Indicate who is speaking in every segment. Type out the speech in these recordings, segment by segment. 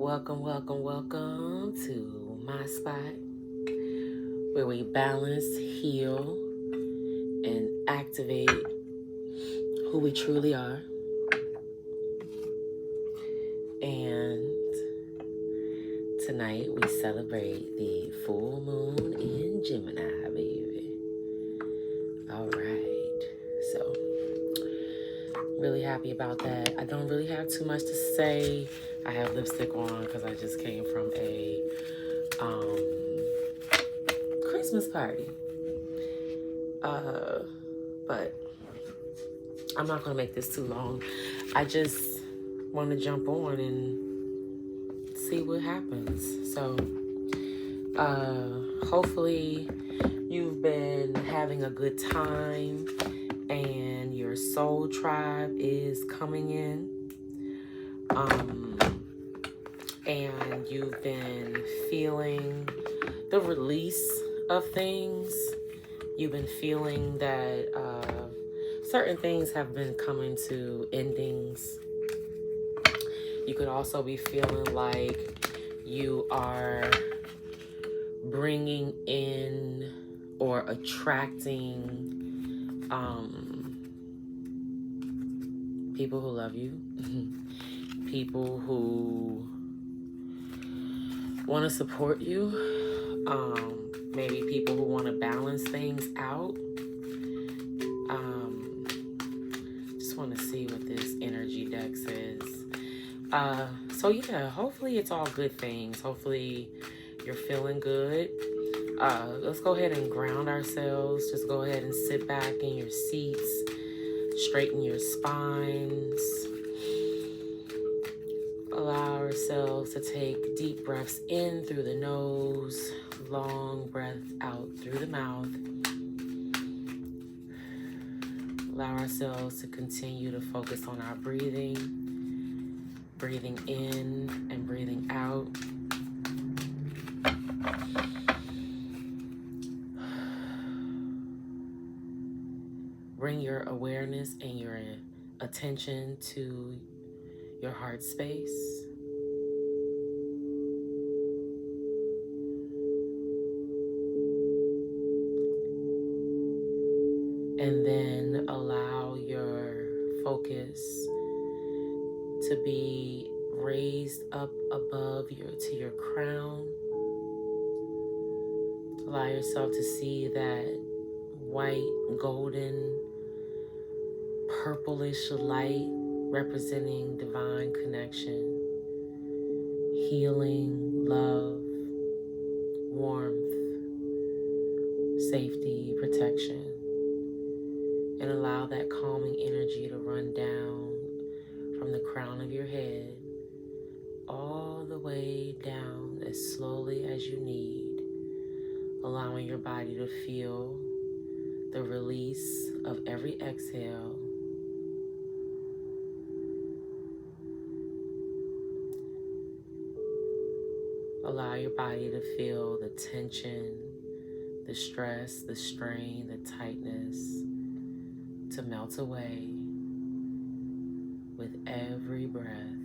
Speaker 1: Welcome to MiSpot, where we balance, heal, and activate who we truly are. And tonight we celebrate the full moon in Gemini, baby. All right, so really happy about that. I don't really have too much to say. I have lipstick on because I just came from a Christmas party. But I'm not going to make this too long. I just want to jump on and see what happens. So, hopefully you've been having a good time and your soul tribe is coming in. And you've been feeling the release of things. You've been feeling that certain things have been coming to endings. You could also be feeling like you are bringing in or attracting people who love you, people who want to support you, maybe people who want to balance things out. Just want to see what this energy deck says. So yeah, hopefully it's all good things. Hopefully you're feeling good. Let's go ahead and ground ourselves. Just go ahead and sit back in your seats. Straighten your spines. Allow ourselves to take deep breaths in through the nose, long breath out through the mouth. Allow ourselves to continue to focus on our breathing, breathing in and breathing out. Bring your awareness and your attention to your heart space. And then allow your focus to be raised up above to your crown. Allow yourself to see that white, golden, purplish light representing divine connection, healing, love, warmth, safety, protection. And allow that calming energy to run down from the crown of your head all the way down as slowly as you need, allowing your body to feel the release of every exhale. Allow your body to feel the tension, the stress, the strain, the tightness to melt away. With every breath,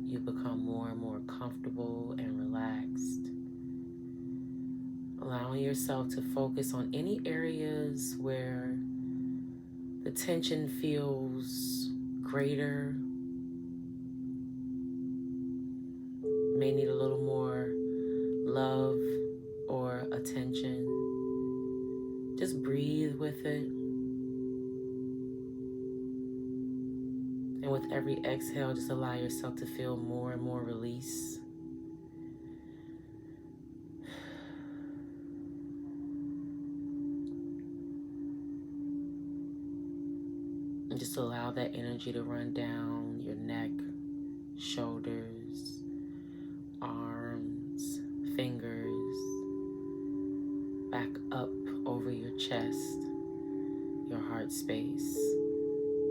Speaker 1: you become more and more comfortable and relaxed. Allowing yourself to focus on any areas where the tension feels greater, may need a little more love or attention. Just breathe with it. And with every exhale, just allow yourself to feel more and more release. And just allow that energy to run down your neck, shoulders, arms, fingers, back up over your chest, your heart space,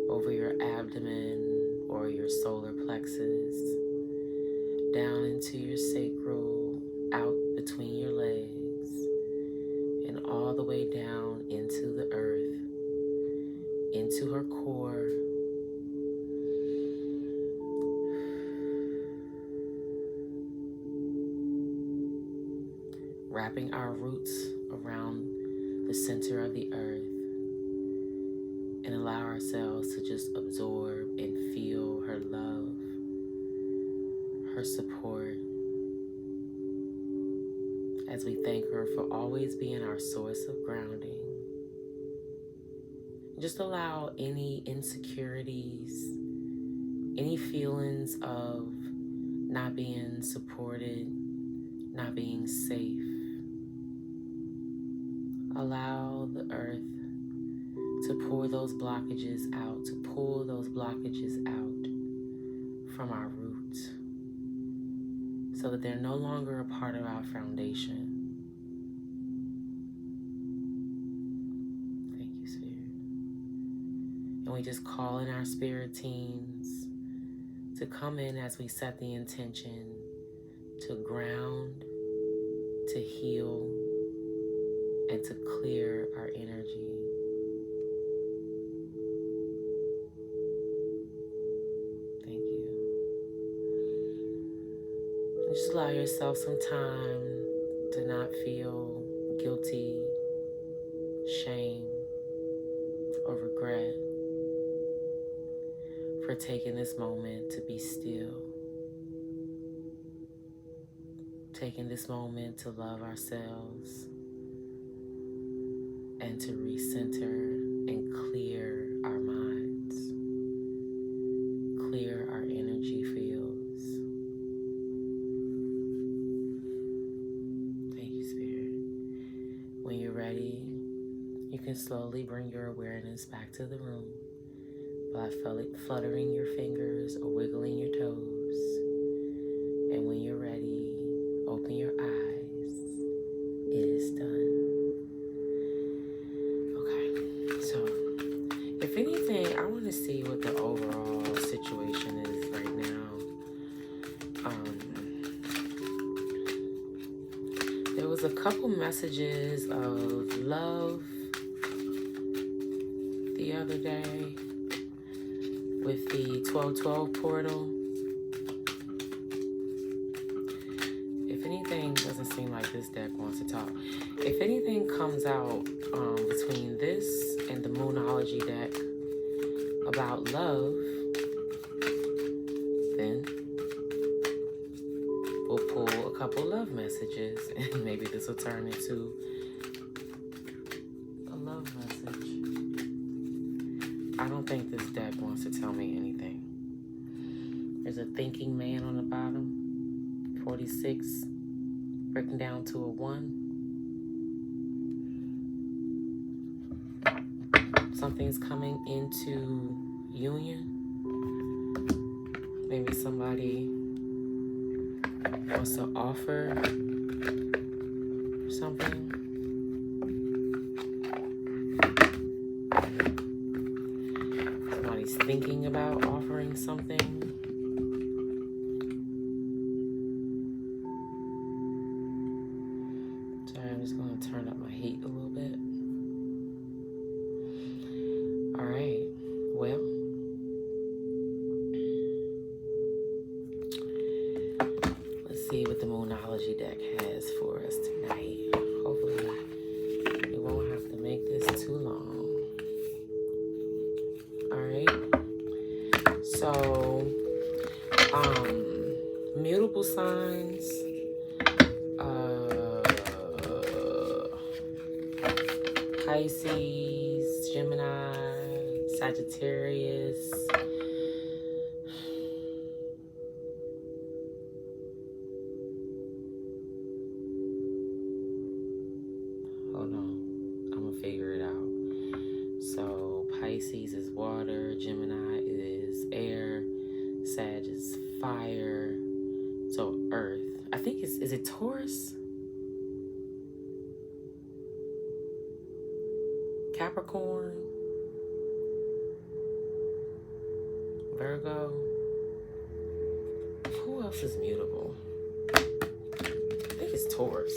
Speaker 1: over your abdomen or your solar plexus, down into your sacral, out between your legs, and all the way down into the earth, into her core. wrapping our roots around the center of the earth, and allow ourselves to just absorb and feel her love, her support, as we thank her for always being our source of grounding. Just allow any insecurities, any feelings of not being supported, not being safe. Allow the earth to pour those blockages out, to pull those blockages out from our roots, so that they're no longer a part of our foundation. Thank you, Spirit. And we just call in our spirit teams to come in as we set the intention to ground, to heal, and to clear our energy. Thank you. And just allow yourself some time to not feel guilty, shame, or regret for taking this moment to be still. Taking this moment to love ourselves and to recenter and clear our minds, clear our energy fields. Thank you, Spirit. When you're ready, you can slowly bring your awareness back to the room by fluttering your fingers or wiggling your toes. And when you're ready, open your eyes. It is done. Okay, so if anything, I want to see what the overall situation is right now. There was a couple messages of love the other day with the 1212 portal. If anything, doesn't seem like this deck wants to talk. If anything comes out between this and the Moonology deck about love, then we'll pull a couple love messages and maybe this will turn into a love message. I don't think this deck wants to tell me anything. There's a thinking man on the bottom. 46, breaking down to a 1. Something's coming into union. Maybe somebody wants to offer something. Somebody's thinking about offering something. I'm just going to turn up my heat a little bit. All right. Well, let's see what the Moonology deck has for us tonight. Hopefully, we won't have to make this too long. All right. So, mutable signs. Pisces, Gemini, Sagittarius. Hold on, I'm gonna figure it out. So Pisces is water, Gemini is air, Sag is fire, so earth. I think is it Taurus? Capricorn, Virgo. Who else is mutable? I think it's Taurus.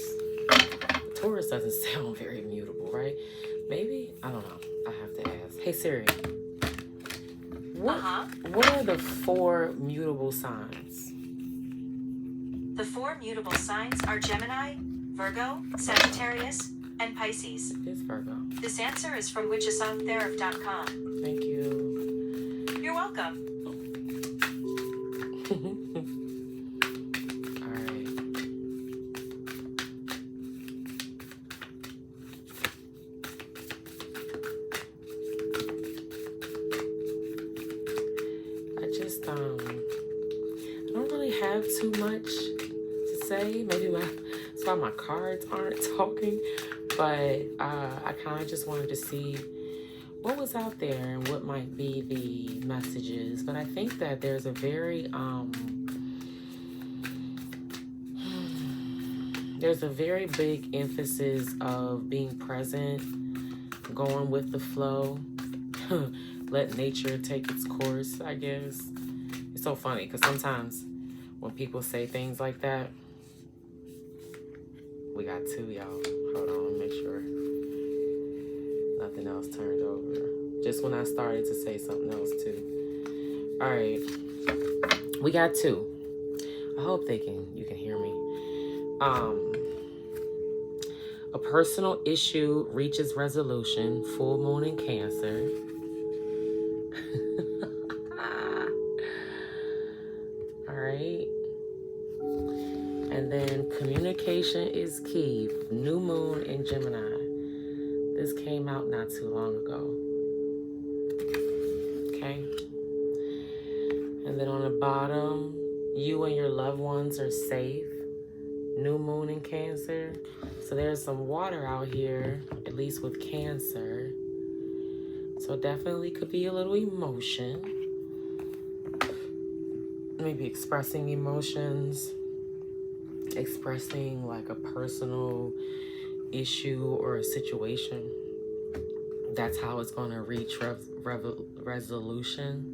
Speaker 1: Taurus doesn't sound very mutable, right? Maybe? I don't know. I have to ask. Hey Siri, what are the 4 mutable signs?
Speaker 2: The 4 mutable signs are Gemini, Virgo, Sagittarius, and Pisces.
Speaker 1: It's Virgo.
Speaker 2: This answer is from witchesongtherapy.com.
Speaker 1: Thank you.
Speaker 2: You're welcome.
Speaker 1: All right. I don't really have too much to say. Maybe that's why my cards aren't talking. But I kind of just wanted to see what was out there and what might be the messages. But I think that there's a very big emphasis of being present, going with the flow, let nature take its course, I guess. It's so funny because sometimes when people say things like that, we got two, y'all. Hold on, let me make sure nothing else turned over. Just when I started to say something else too. All right, we got two. I hope you can hear me. A personal issue reaches resolution, full moon in Cancer. All right. And then communication is key, new moon in Gemini. This came out not too long ago. Okay. And then on the bottom, you and your loved ones are safe. New moon in Cancer. So there's some water out here, at least with Cancer. So definitely could be a little emotion. Maybe expressing emotions. Expressing like a personal issue or a situation. That's how it's going to reach resolution.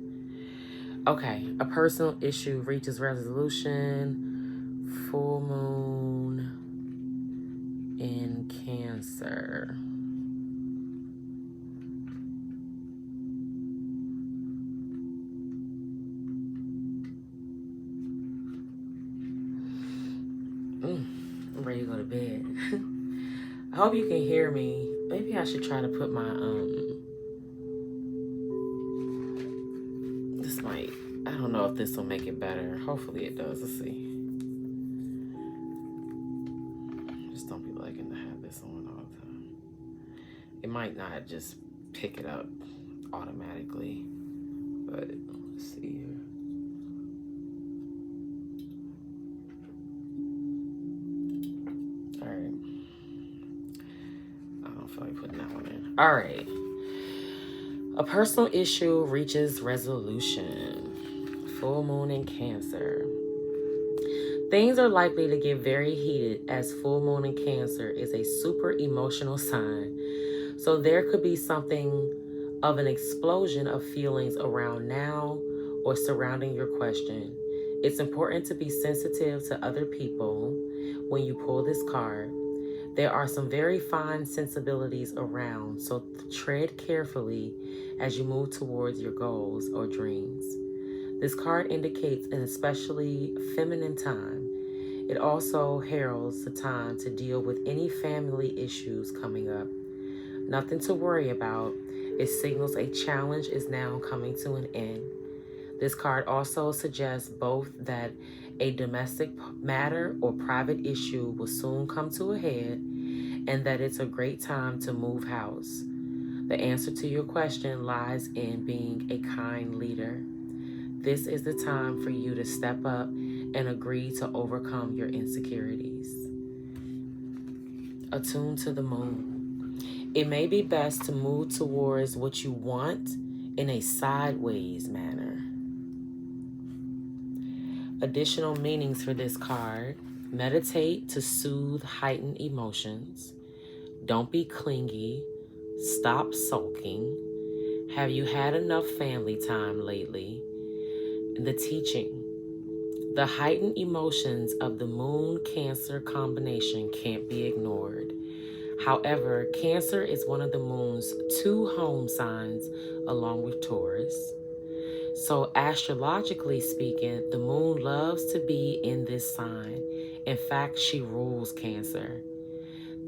Speaker 1: Okay, a personal issue reaches resolution. Full moon in Cancer. I'm ready to go to bed. I hope you can hear me. Maybe I should try to put my this might, I don't know if this will make it better. Hopefully it does. Let's see. Just don't be liking to have this on all the time. It might not just pick it up automatically, but let's see here. All right. I don't feel like putting that one in. All right. A personal issue reaches resolution. Full moon in Cancer. Things are likely to get very heated as full moon in Cancer is a super emotional sign. So there could be something of an explosion of feelings around now or surrounding your question. It's important to be sensitive to other people when you pull this card. There are some very fine sensibilities around, so tread carefully as you move towards your goals or dreams. This card indicates an especially feminine time. It also heralds the time to deal with any family issues coming up. Nothing to worry about. It signals a challenge is now coming to an end. This card also suggests both that a domestic matter or private issue will soon come to a head and that it's a great time to move house. The answer to your question lies in being a kind leader. This is the time for you to step up and agree to overcome your insecurities. Attune to the moon. It may be best to move towards what you want in a sideways manner. Additional meanings for this card. Meditate to soothe heightened emotions. Don't be clingy. Stop sulking. Have you had enough family time lately? The teaching. The heightened emotions of the Moon-Cancer combination can't be ignored. However, Cancer is one of the Moon's 2 home signs along with Taurus. So astrologically speaking, the Moon loves to be in this sign. In fact, she rules Cancer.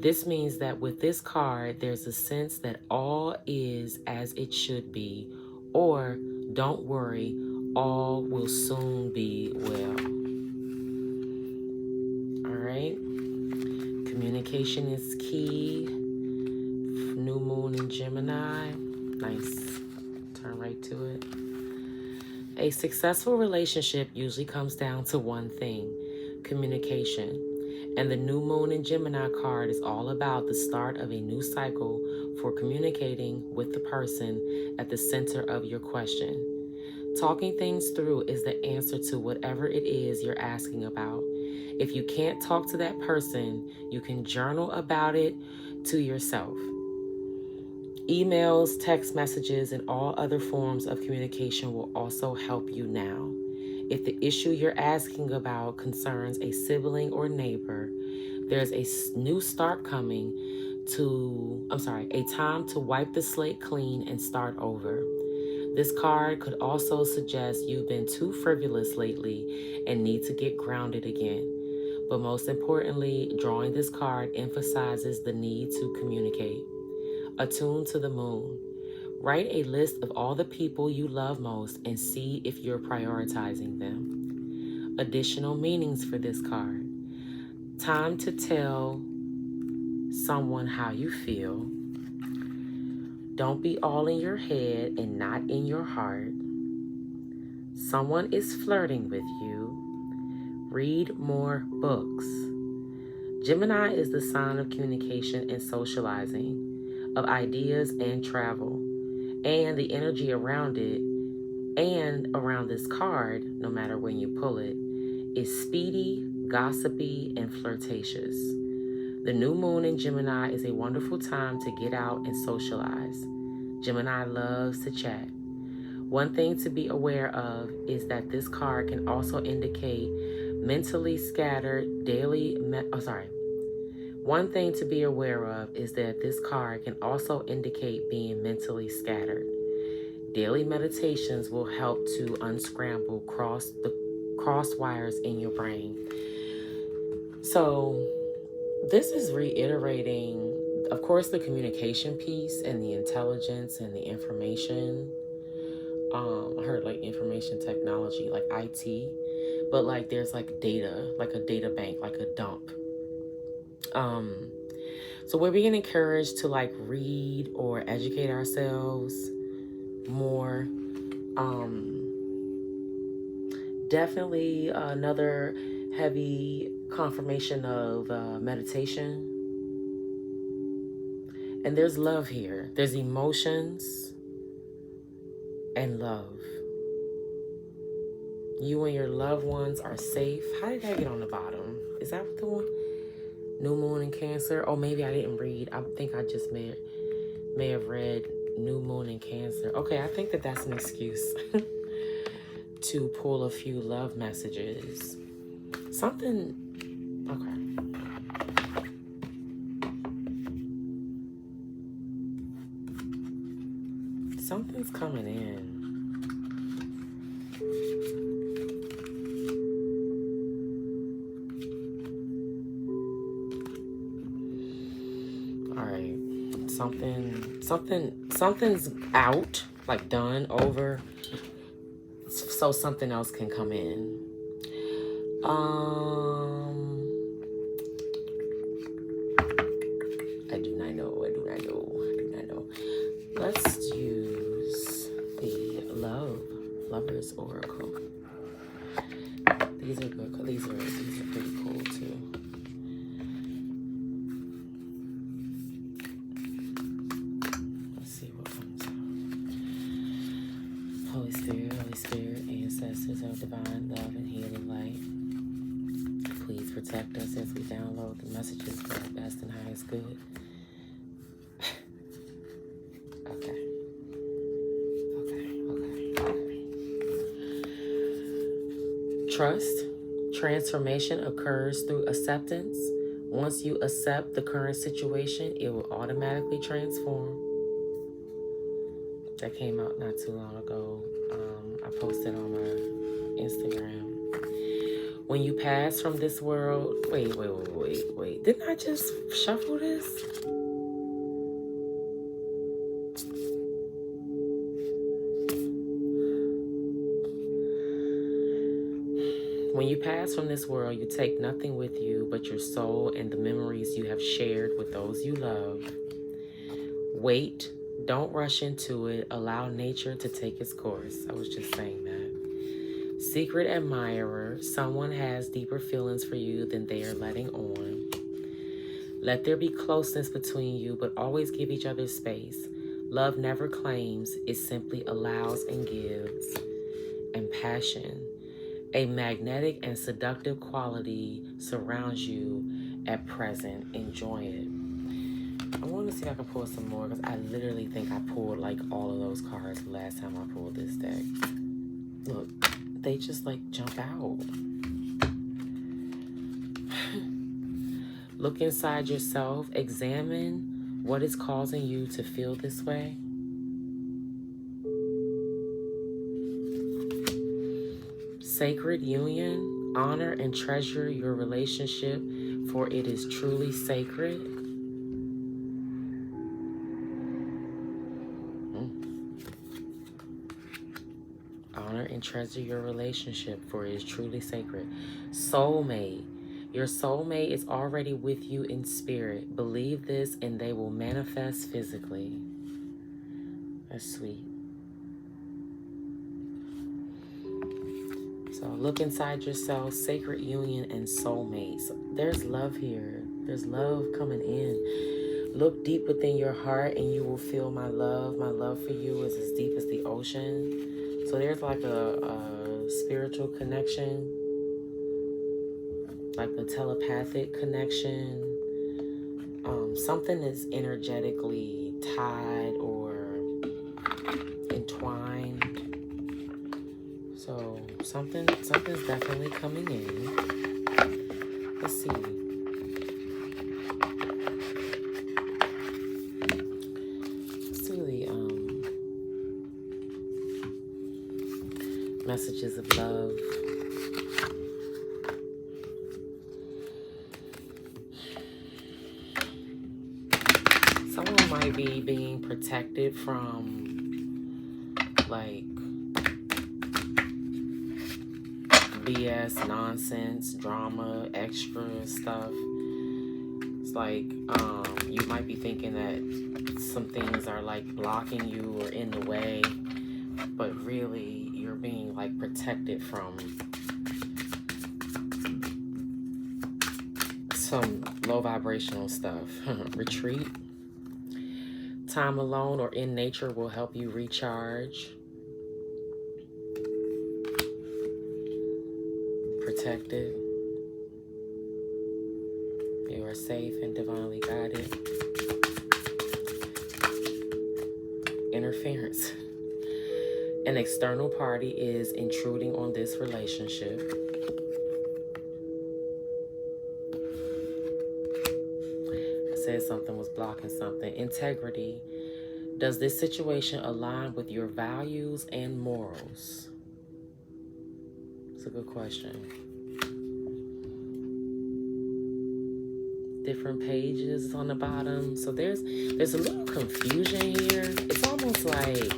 Speaker 1: This means that with this card, there's a sense that all is as it should be, or don't worry, all will soon be well. All right. Communication is key. New moon in Gemini. Nice. Turn right to it. A successful relationship usually comes down to one thing: communication. And the new moon in Gemini card is all about the start of a new cycle for communicating with the person at the center of your question. Talking things through is the answer to whatever it is you're asking about. If you can't talk to that person, you can journal about it to yourself. Emails, text messages, and all other forms of communication will also help you now. If the issue you're asking about concerns a sibling or neighbor, there's a new start coming a time to wipe the slate clean and start over. This card could also suggest you've been too frivolous lately and need to get grounded again. But most importantly, drawing this card emphasizes the need to communicate. Attune to the moon. Write a list of all the people you love most and see if you're prioritizing them. Additional meanings for this card. Time to tell someone how you feel. Don't be all in your head and not in your heart. Someone is flirting with you. Read more books. Gemini is the sign of communication and socializing, of ideas and travel. And the energy around it and around this card, no matter when you pull it, is speedy, gossipy, and flirtatious. The new moon in Gemini is a wonderful time to get out and socialize. Gemini loves to chat. One thing to be aware of is that this card can also indicate mentally scattered One thing to be aware of is that this card can also indicate being mentally scattered. Daily meditations will help to unscramble cross wires in your brain. So this is reiterating, of course, the communication piece and the intelligence and the information. I heard like information technology, like IT, but like there's like data, like a data bank, like a dump. So we're being encouraged to like read or educate ourselves more. Definitely another heavy confirmation of meditation. And there's love here. There's emotions and love. You and your loved ones are safe. How did I get on the bottom? Is that the one? New moon in Cancer. Oh, maybe I didn't read. I think I just may have read new moon in Cancer. Okay, I think that's an excuse to pull a few love messages. Something. Okay. Something's coming in. Something's out, like done, over, so something else can come in. I do not know. Let's use the Lover's Oracle. These are good. These are pretty cool too. Holy Spirit, ancestors of divine love and healing light, please protect us as we download the messages for our best and highest good. Okay. Trust. Transformation occurs through acceptance. Once you accept the current situation, it will automatically transform. That came out not too long ago. I posted on my Instagram. When you pass from this world, wait. Didn't I just shuffle this? When you pass from this world, you take nothing with you but your soul and the memories you have shared with those you love. Wait, don't rush into it. Allow nature to take its course. I was just saying that. Secret admirer, someone has deeper feelings for you than they are letting on. Let there be closeness between you, but always give each other space. Love never claims, it simply allows and gives. And passion. A magnetic and seductive quality surrounds you at present. Enjoy it. I want to see if I can pull some more because I literally think I pulled like all of those cards the last time I pulled this deck. Look, they just like jump out. Look inside yourself. Examine what is causing you to feel this way. Sacred union, honor and treasure your relationship, for it is truly sacred. Honor and treasure your relationship, for it is truly sacred. Soulmate. Your soulmate is already with you in spirit. Believe this and they will manifest physically. That's sweet. So look inside yourself, sacred union and soulmates. There's love here. There's love coming in. Look deep within your heart and you will feel my love. My love for you is as deep as the ocean. So there's like a spiritual connection, like a telepathic connection. Something is energetically tied or entwined. So something's definitely coming in. Let's see. Let's do the messages of love. Someone might be being protected from like BS, nonsense, drama, extra stuff. It's like you might be thinking that some things are like blocking you or in the way, but really you're being like protected from some low vibrational stuff. Retreat. Time alone or in nature will help you recharge. Protected. You are safe and divinely guided. Interference. An external party is intruding on this relationship. I said something was blocking something. Integrity. Does this situation align with your values and morals? It's a good question. Different pages on the bottom. So there's a little confusion here. It's almost like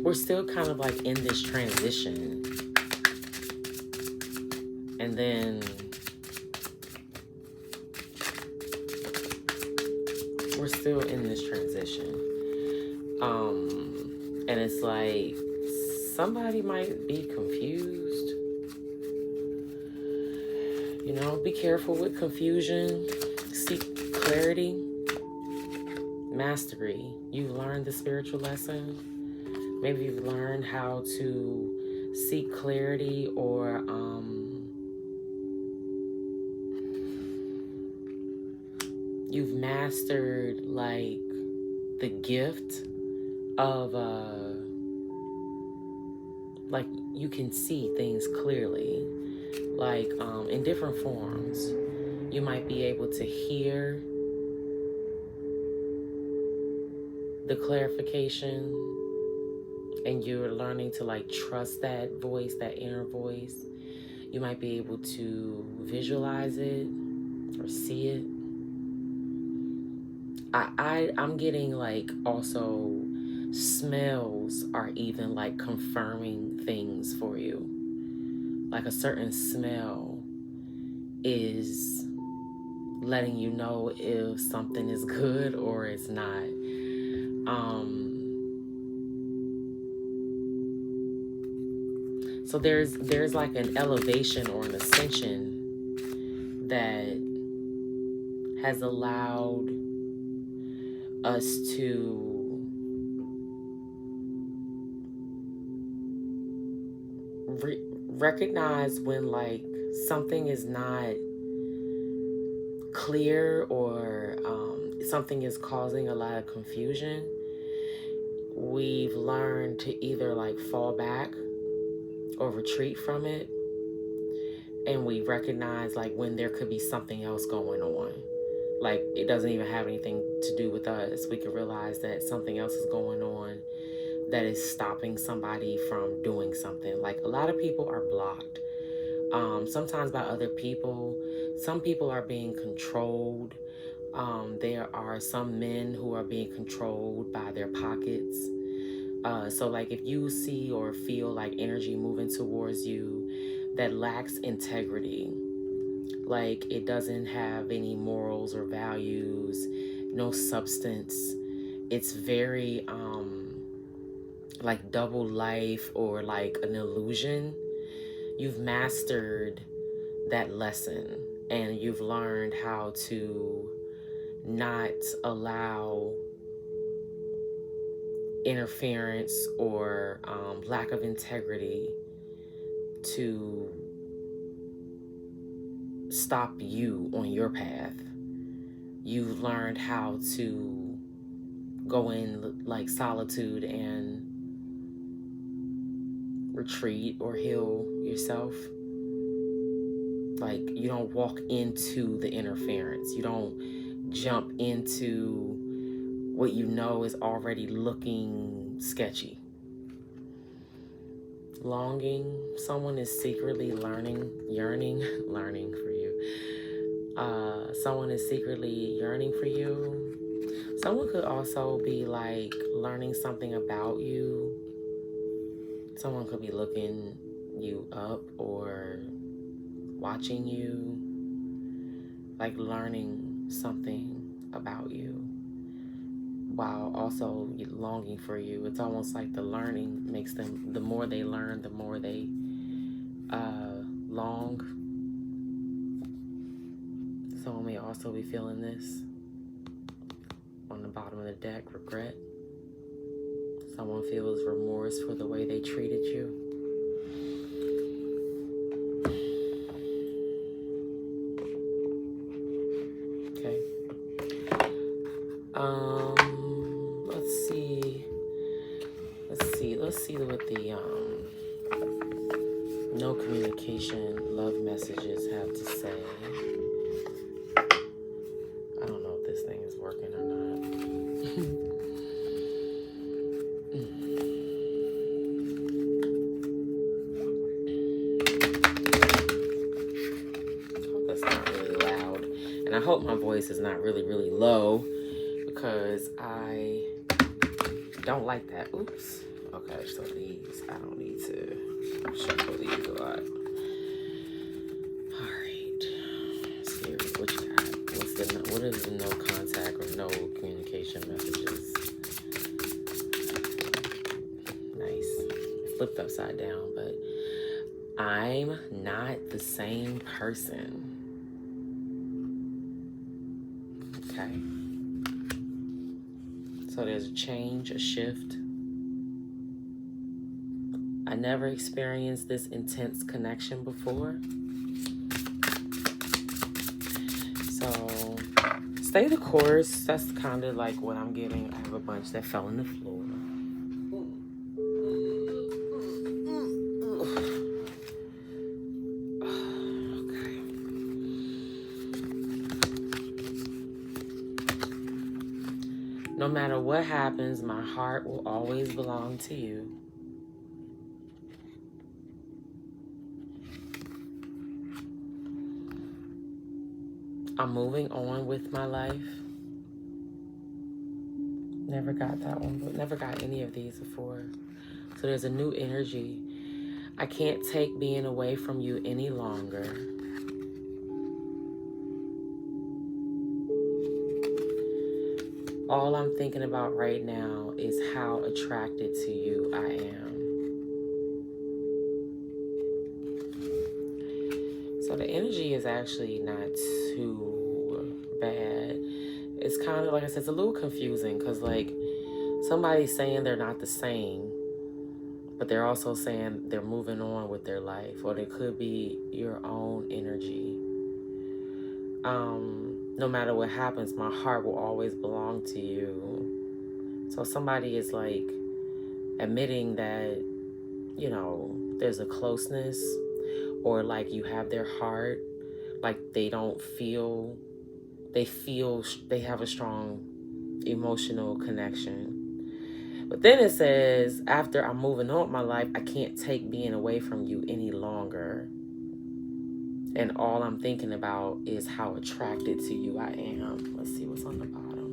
Speaker 1: we're still kind of like in this transition. And then we're still in this transition. And it's like somebody might be confused. You know, be careful with confusion. Seek clarity. Mastery. You've learned the spiritual lesson. Maybe you've learned how to seek clarity or you've mastered like the gift of like you can see things clearly, like in different forms. You might be able to hear the clarification, and you're learning to like trust that voice, that inner voice. You might be able to visualize it or see it. I'm getting like also smells are even like confirming things for you. Like a certain smell is letting you know if something is good or it's not. So there's like an elevation or an ascension that has allowed us to recognize when like something is not clear or something is causing a lot of confusion. We've learned to either like fall back or retreat from it, and we recognize like when there could be something else going on. Like it doesn't even have anything to do with us. We can realize that something else is going on that is stopping somebody from doing something. Like a lot of people are blocked. Sometimes by other people. Some people are being controlled. There are some men who are being controlled by their pockets. So like if you see or feel like energy moving towards you that lacks integrity, like it doesn't have any morals or values, no substance, it's very like double life or like an illusion, you've mastered that lesson and you've learned how to not allow interference or lack of integrity to stop you on your path. You've learned how to go in like solitude and retreat or heal yourself. Like you don't walk into the interference. You don't jump into what you know is already looking sketchy. Longing, someone is secretly yearning for you. Someone is secretly yearning for you. Someone could also be like learning something about you. Someone could be looking you up or watching you, like learning something about you while also longing for you. It's almost like the learning makes them, the more they learn, the more they long. Someone may also be feeling this on the bottom of the deck, regret. Someone feels remorse for the way they treated you. Okay. Let's see what the no communication love messages have to say. I don't know if this thing is working or not. I hope that's not really loud. And I hope my voice is not really, really low because I don't like that. Oops. Okay, so these, I don't need to shuffle these a lot. Alright. Siri, what you got? What is the no contact or no communication messages? Nice. Flipped upside down, but I'm not the same person. Okay. So there's a change, a shift. I never experienced this intense connection before. So stay the course. That's kind of like what I'm getting. I have a bunch that fell on the floor. Okay. No matter what happens, my heart will always belong to you. I'm moving on with my life. Never got that one, but never got any of these before. So there's a new energy. I can't take being away from you any longer. All I'm thinking about right now is how attracted to you I am. So the energy is actually not too bad. It's kind of, like I said, it's a little confusing because, like, somebody's saying they're not the same, but they're also saying they're moving on with their life, or it could be your own energy. No matter what happens, my heart will always belong to you. So somebody is like admitting that, you know, there's a closeness, or like you have their heart, like they have a strong emotional connection. But then it says, after I'm moving on with my life, I can't take being away from you any longer. And all I'm thinking about is how attracted to you I am. Let's see what's on the bottom.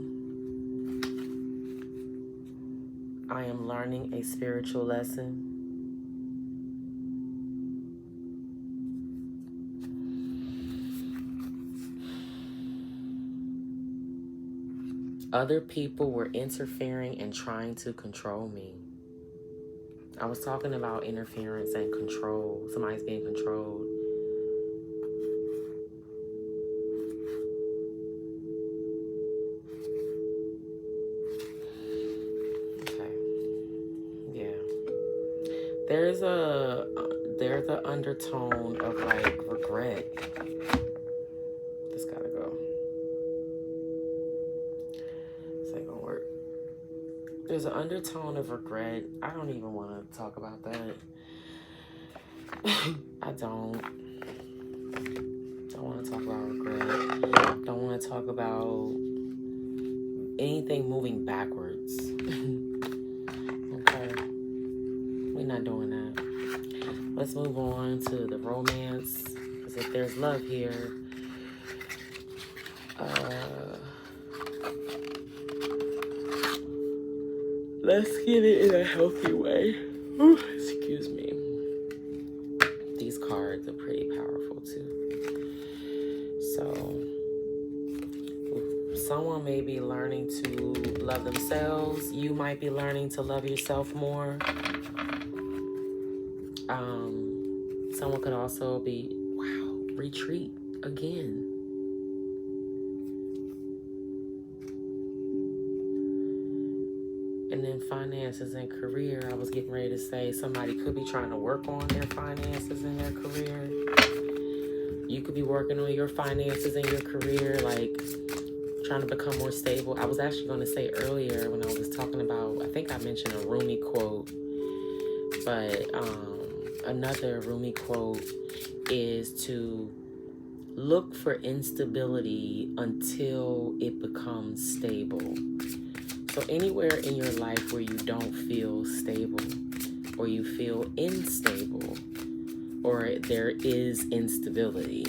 Speaker 1: I am learning a spiritual lesson. Other people were interfering and trying to control me. I was talking about interference and control. Somebody's being controlled. Okay. Yeah. There's a undertone of like regret. This gotta go. This ain't gonna work. There's an undertone of regret. I don't even want to talk about that. I don't want to talk about regret. Don't want to talk about anything moving backwards. Okay. We're not doing that. Let's move on to the romance. Because if there's love here, let's get it in a healthy way. Ooh, excuse me. These cards are pretty powerful too. So, someone may be learning to love themselves. You might be learning to love yourself more. Someone could also be, retreat again. And then finances and career, I was getting ready to say somebody could be trying to work on their finances and their career. You could be working on your finances and your career, like trying to become more stable. I was actually going to say earlier when I was talking about, I think I mentioned a Rumi quote, but another Rumi quote is to look for instability until it becomes stable. So anywhere in your life where you don't feel stable, or you feel unstable, or there is instability,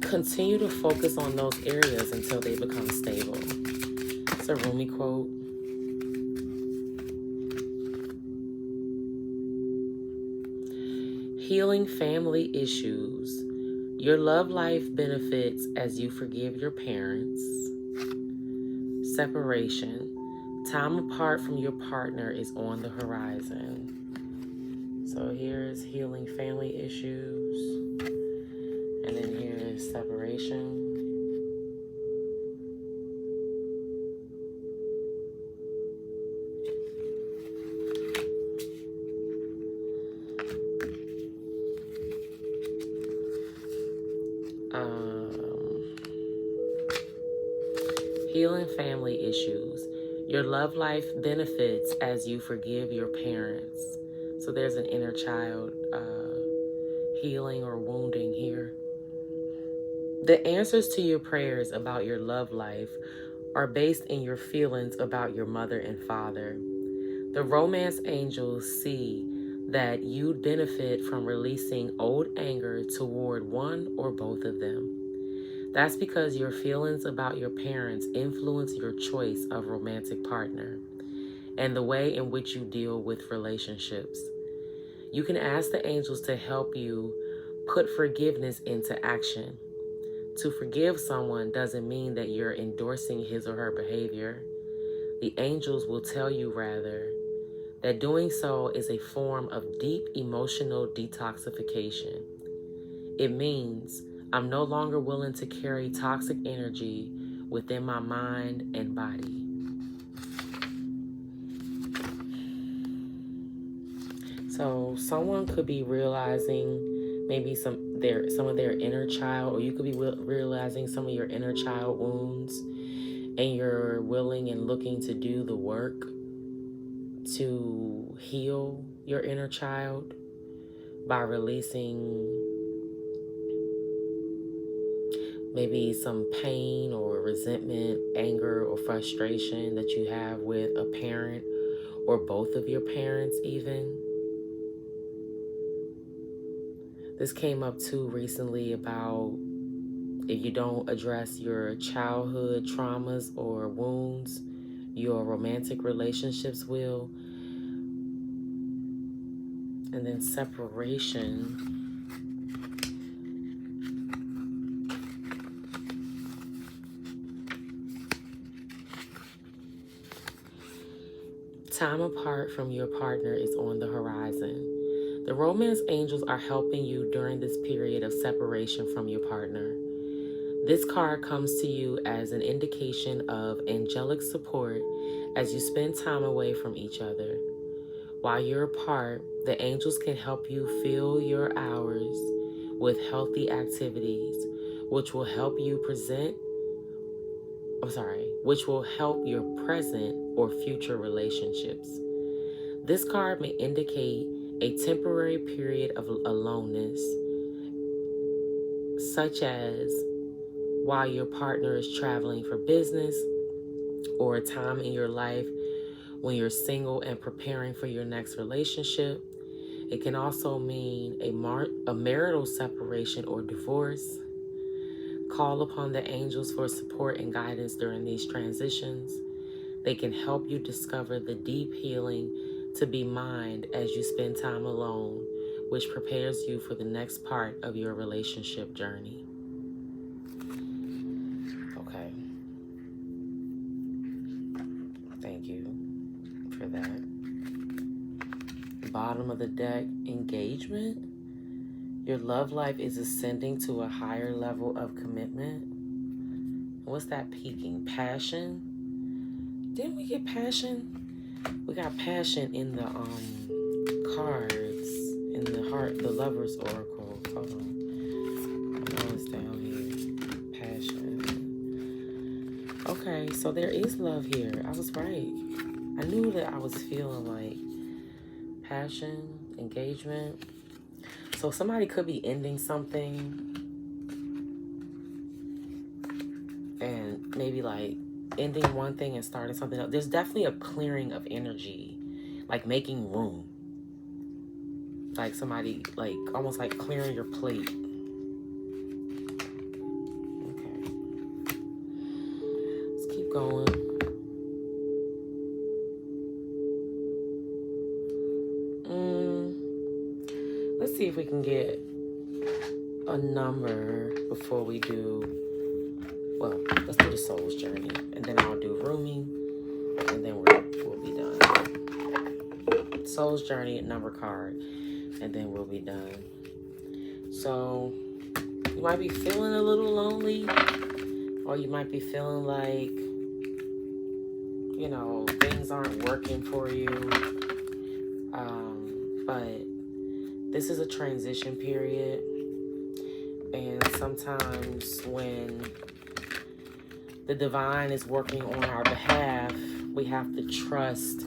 Speaker 1: continue to focus on those areas until they become stable. It's a Rumi quote. Healing family issues. Your love life benefits as you forgive your parents. Separation. Time apart from your partner is on the horizon. So here's healing family issues. And then here is separation. Healing family issues. Your love life benefits as you forgive your parents. So there's an inner child healing or wounding here. The answers to your prayers about your love life are based in your feelings about your mother and father. The romance angels see that you'd benefit from releasing old anger toward one or both of them. That's because your feelings about your parents influence your choice of romantic partner and the way in which you deal with relationships. You can ask the angels to help you put forgiveness into action. To forgive someone doesn't mean that you're endorsing his or her behavior. The angels will tell you, rather, that doing so is a form of deep emotional detoxification. It means I'm no longer willing to carry toxic energy within my mind and body. So someone could be realizing maybe some of their inner child, or you could be realizing some of your inner child wounds, and you're willing and looking to do the work to heal your inner child by releasing maybe some pain or resentment, anger, or frustration that you have with a parent or both of your parents even. This came up too recently about if you don't address your childhood traumas or wounds, your romantic relationships will. And then separation. Time apart from your partner is on the horizon. The romance angels are helping you during this period of separation from your partner. This card comes to you as an indication of angelic support as you spend time away from each other. While you're apart, the angels can help you fill your hours with healthy activities, which will help your present or future relationships. This card may indicate a temporary period of aloneness, such as while your partner is traveling for business, or a time in your life when you're single and preparing for your next relationship. It can also mean a marital separation or divorce. Call upon the angels for support and guidance during these transitions. They can help you discover the deep healing to be mined as you spend time alone, which prepares you for the next part of your relationship journey. Okay. Thank you for that. Bottom of the deck, engagement. Your love life is ascending to a higher level of commitment. What's that peaking? Passion? Didn't we get passion? We got passion in the cards, in the heart, the Lover's Oracle. Hold on. I know it's down here. Passion. Okay, so there is love here. I was right. I knew that I was feeling like passion, engagement. So somebody could be ending something and maybe like ending one thing and starting something else. There's definitely a clearing of energy, like making room. Like somebody, like almost like clearing your plate. Okay. Let's keep going. Let's see if we can get a number before we do, well, let's do the soul's journey, and then I'll do rooming, and then we'll be done. Soul's journey, number card, and then we'll be done. So you might be feeling a little lonely, or you might be feeling like, you know, things aren't working for you, but this is a transition period, and sometimes when the divine is working on our behalf, we have to trust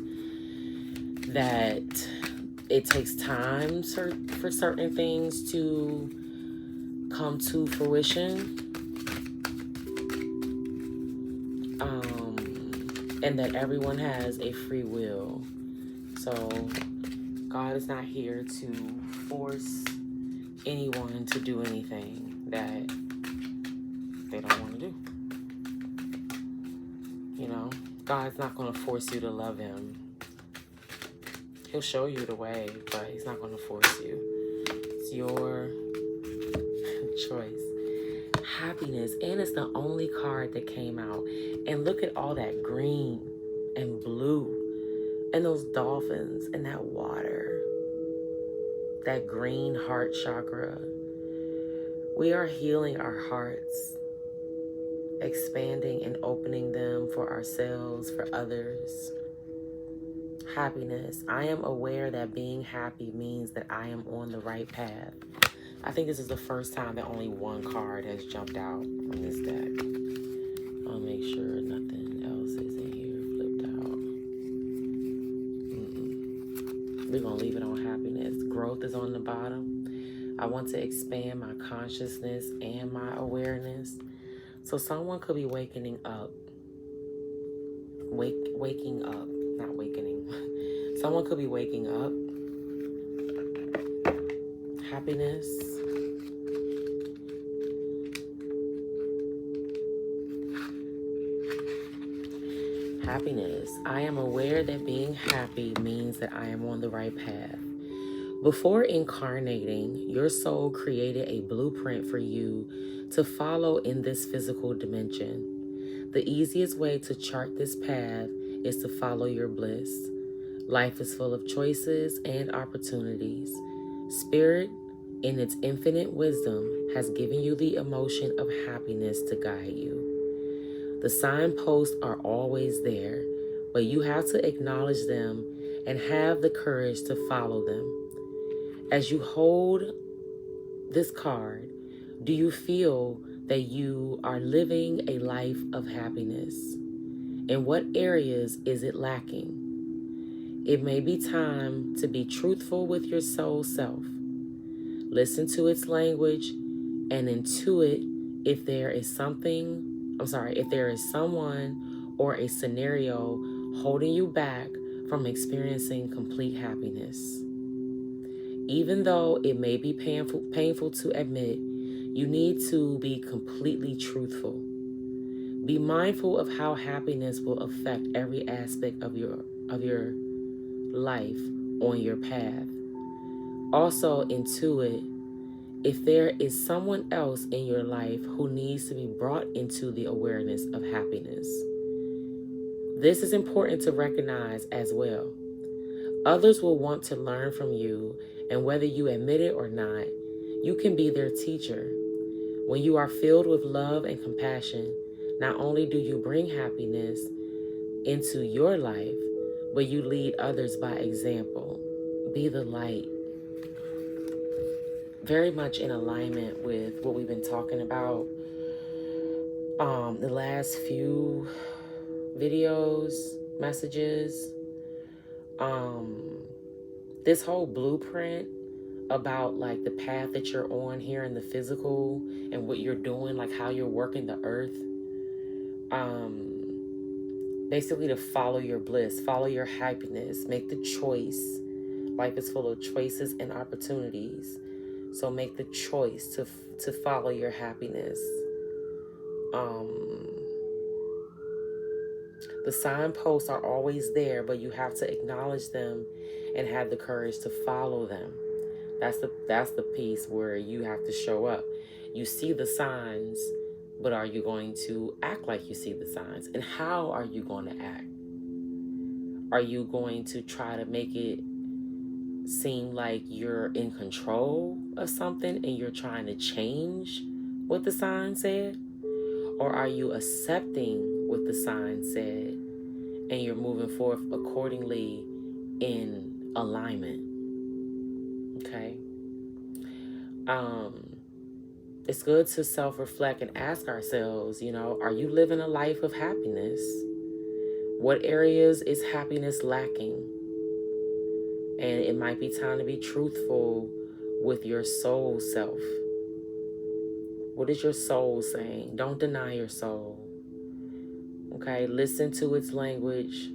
Speaker 1: that it takes time for certain things to come to fruition, and that everyone has a free will. So God is not here to force anyone to do anything that they don't want to do. You know, God's not going to force you to love him. He'll show you the way, but he's not going to force you. It's your choice. Happiness, and it's the only card that came out. And look at all that green and blue and those dolphins and that water, that green heart chakra. We are healing our hearts, expanding and opening them for ourselves, for others. Happiness. I am aware that being happy means that I am on the right path. I think this is the first time that only one card has jumped out from this deck. I'll make sure nothing else is in here flipped out. We're going to leave it on happiness. Growth is on the bottom. I want to expand my consciousness and my awareness. So someone could be waking up. Waking up, not awakening. Someone could be waking up. Happiness. Happiness. I am aware that being happy means that I am on the right path. Before incarnating, your soul created a blueprint for you to follow in this physical dimension. The easiest way to chart this path is to follow your bliss. Life is full of choices and opportunities. Spirit, in its infinite wisdom, has given you the emotion of happiness to guide you. The signposts are always there, but you have to acknowledge them and have the courage to follow them. As you hold this card, do you feel that you are living a life of happiness? In what areas is it lacking? It may be time to be truthful with your soul self. Listen to its language and intuit if there is someone or a scenario holding you back from experiencing complete happiness. Even though it may be painful to admit, you need to be completely truthful. Be mindful of how happiness will affect every aspect of your life on your path. Also intuit if there is someone else in your life who needs to be brought into the awareness of happiness. This is important to recognize as well. Others will want to learn from you, and whether you admit it or not, you can be their teacher. When you are filled with love and compassion, not only do you bring happiness into your life, but you lead others by example. Be the light. Very much in alignment with what we've been talking about the last few videos, messages. This whole blueprint about like the path that you're on here in the physical and what you're doing, like how you're working the earth. Basically to follow your bliss, follow your happiness, make the choice. Life is full of choices and opportunities. So make the choice to follow your happiness. The signposts are always there, but you have to acknowledge them and have the courage to follow them. That's the piece where you have to show up. You see the signs, but are you going to act like you see the signs? And how are you going to act? Are you going to try to make it seem like you're in control of something and you're trying to change what the sign said? Or are you accepting what the sign said and you're moving forth accordingly in alignment? Okay. It's good to self-reflect and ask ourselves, are you living a life of happiness? What areas is happiness lacking? And it might be time to be truthful with your soul self. What is your soul saying? Don't deny your soul. Okay, listen to its language.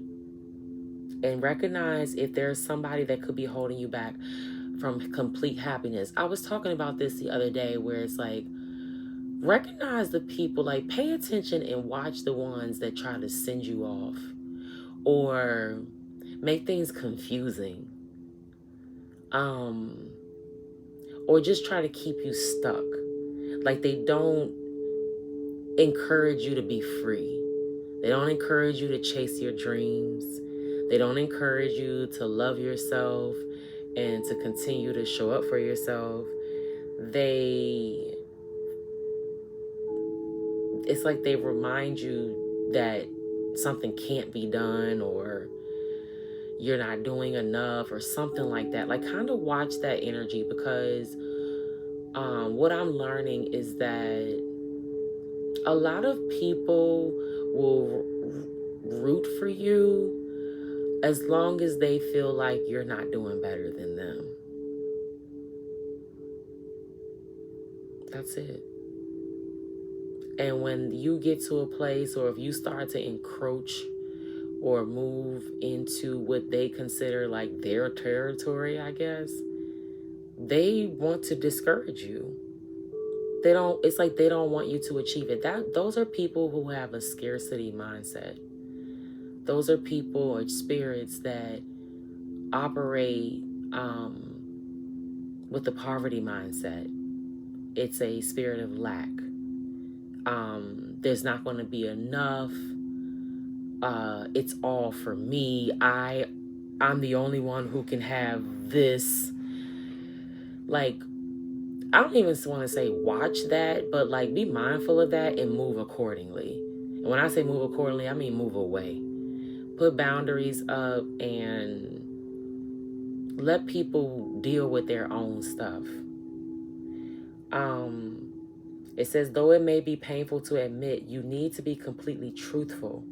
Speaker 1: And recognize if there's somebody that could be holding you back from complete happiness. I was talking about this the other day where it's like, recognize the people, like pay attention and watch the ones that try to send you off or make things confusing. Or just try to keep you stuck. Like they don't encourage you to be free. They don't encourage you to chase your dreams. They don't encourage you to love yourself and to continue to show up for yourself. It's like they remind you that something can't be done or you're not doing enough or something like that. Like kind of watch that energy, because what I'm learning is that a lot of people will root for you as long as they feel like you're not doing better than them. That's it. And when you get to a place, or if you start to encroach or move into what they consider like their territory, I guess, they want to discourage you. It's like they don't want you to achieve it. Those are people who have a scarcity mindset. Those are people or spirits that operate with the poverty mindset. It's a spirit of lack. There's not going to be enough. It's all for me. I'm the only one who can have this. Like, I don't even want to say watch that, but like be mindful of that and move accordingly. And when I say move accordingly, I mean move away. Put boundaries up and let people deal with their own stuff. It says, though it may be painful to admit, you need to be completely truthful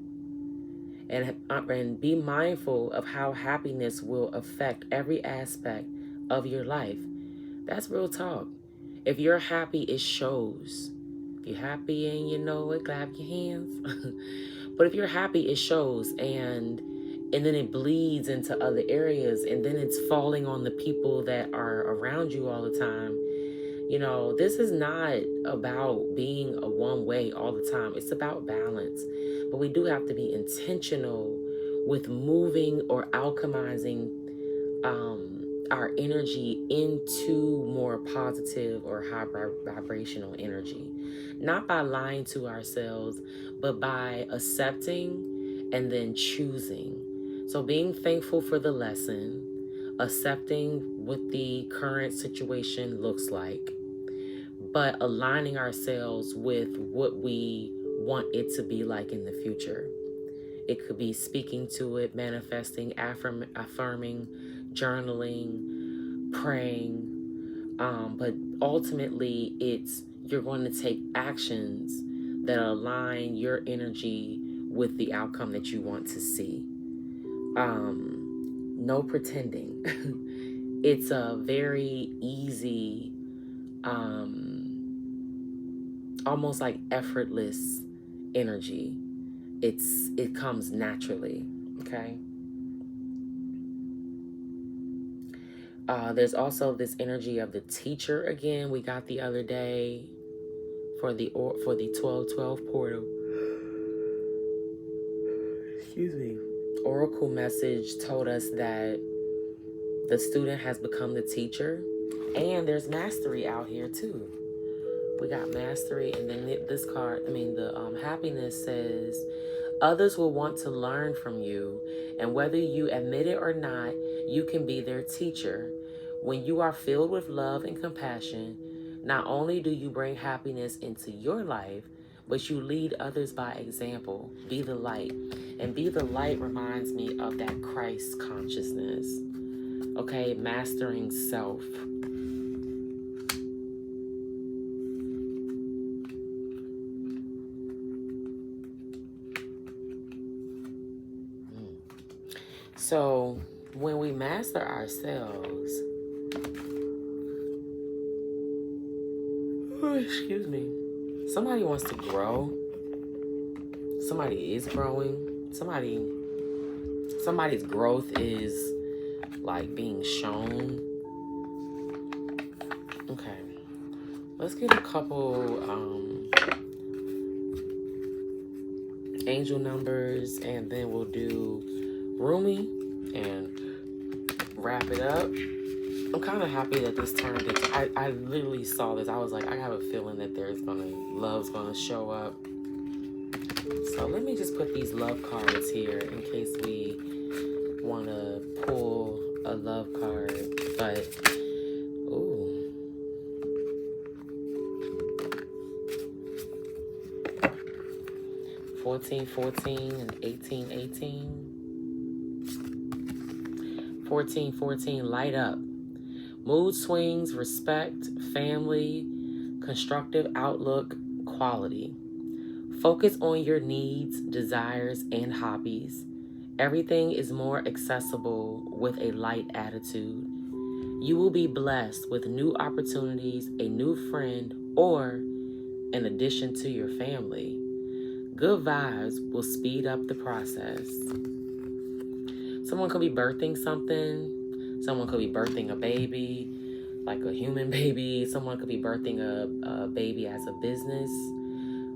Speaker 1: and be mindful of how happiness will affect every aspect of your life. That's real talk. If you're happy, it shows. If you're happy and you know it, clap your hands. But if you're happy, it shows, and then it bleeds into other areas, and then it's falling on the people that are around you all the time. You know, this is not about being a one way all the time. It's about balance. But we do have to be intentional with moving or alchemizing our energy into more positive or high vibrational energy. Not by lying to ourselves, but by accepting and then choosing. So being thankful for the lesson, accepting what the current situation looks like, but aligning ourselves with what we want it to be like in the future. It could be speaking to it, manifesting, affirming, journaling, praying. But ultimately, you're going to take actions that align your energy with the outcome that you want to see. No pretending. It's a very easy, almost like effortless energy. It comes naturally, okay? There's also this energy of the teacher again. We got the other day for the 1212 portal. Excuse me. Oracle message told us that the student has become the teacher, and there's mastery out here too. We got mastery, and then this card, the happiness says, others will want to learn from you, and whether you admit it or not, you can be their teacher. When you are filled with love and compassion, not only do you bring happiness into your life, but you lead others by example. Be the light. And be the light reminds me of that Christ consciousness. Okay, mastering self. So when we master ourselves, excuse me, somebody wants to grow. Somebody is growing. Somebody Somebody's growth is like being shown. Okay. Let's get a couple angel numbers, and then we'll do Rumi and wrap it up. I'm kind of happy that this turned into, I literally saw this. I was like, I have a feeling that love's gonna show up. So let me just put these love cards here in case we want to pull a love card. But, ooh. $14.14 and $18.18. 14.14, light up. Mood swings, respect, family, constructive outlook, quality. Focus on your needs, desires, and hobbies. Everything is more accessible with a light attitude. You will be blessed with new opportunities, a new friend, or an addition to your family. Good vibes will speed up the process. Someone could be birthing something. Someone could be birthing a baby, like a human baby. Someone could be birthing a baby as a business,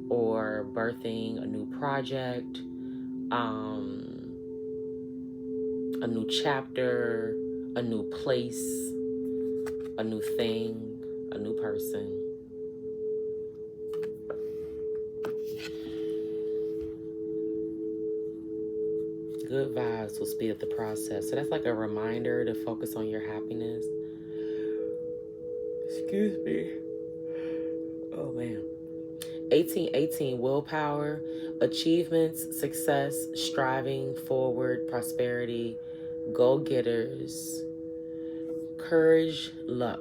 Speaker 1: or birthing a new project, a new chapter, a new place, a new thing, a new person. Good vibes will speed up the process. So that's like a reminder to focus on your happiness. Excuse me. Oh, man. 1818, willpower, achievements, success, striving forward, prosperity, go-getters, courage, luck.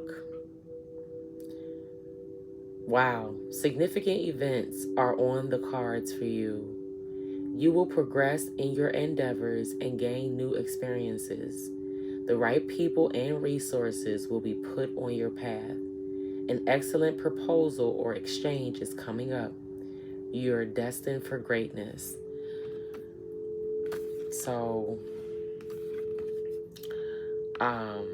Speaker 1: Wow, significant events are on the cards for you. You will progress in your endeavors and gain new experiences. The right people and resources will be put on your path. An excellent proposal or exchange is coming up. You're destined for greatness. So, wow.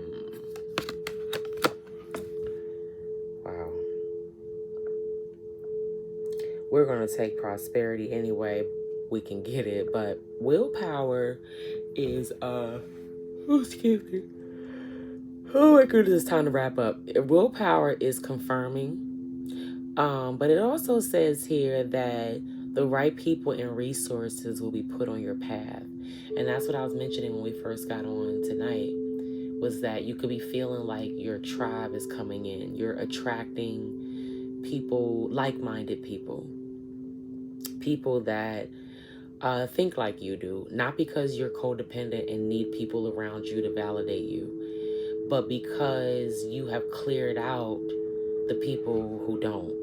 Speaker 1: We're going to take prosperity anyway we can get it, but willpower is, excuse me. Oh my goodness, it's time to wrap up. Willpower is confirming. But it also says here that the right people and resources will be put on your path. And that's what I was mentioning when we first got on tonight, was that you could be feeling like your tribe is coming in. You're attracting people, like-minded people. People that think like you do. Not because you're codependent and need people around you to validate you, but because you have cleared out the people who don't,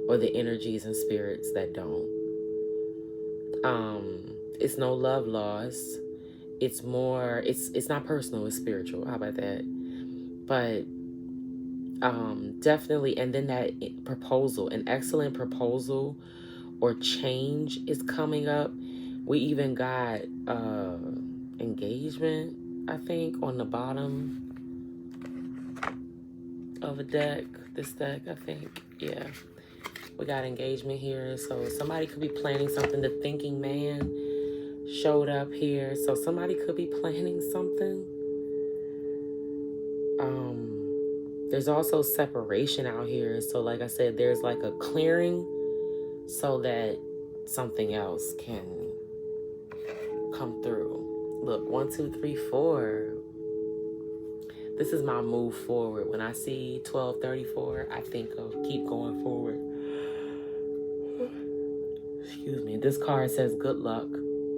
Speaker 1: or the energies and spirits that don't. It's no love loss. It's more, it's not personal, it's spiritual. How about that? But definitely, and then that proposal, an excellent proposal or change is coming up. We even got engagement, I think, on the bottom of a deck. This deck, I think. Yeah. We got engagement here. So somebody could be planning something. The thinking man showed up here. So somebody could be planning something. There's also separation out here. So like I said, there's like a clearing so that something else can come through. Look, 1, 2, 3, 4. This is my move forward. When I see 1234, I think of keep going forward. Excuse me. This card says good luck.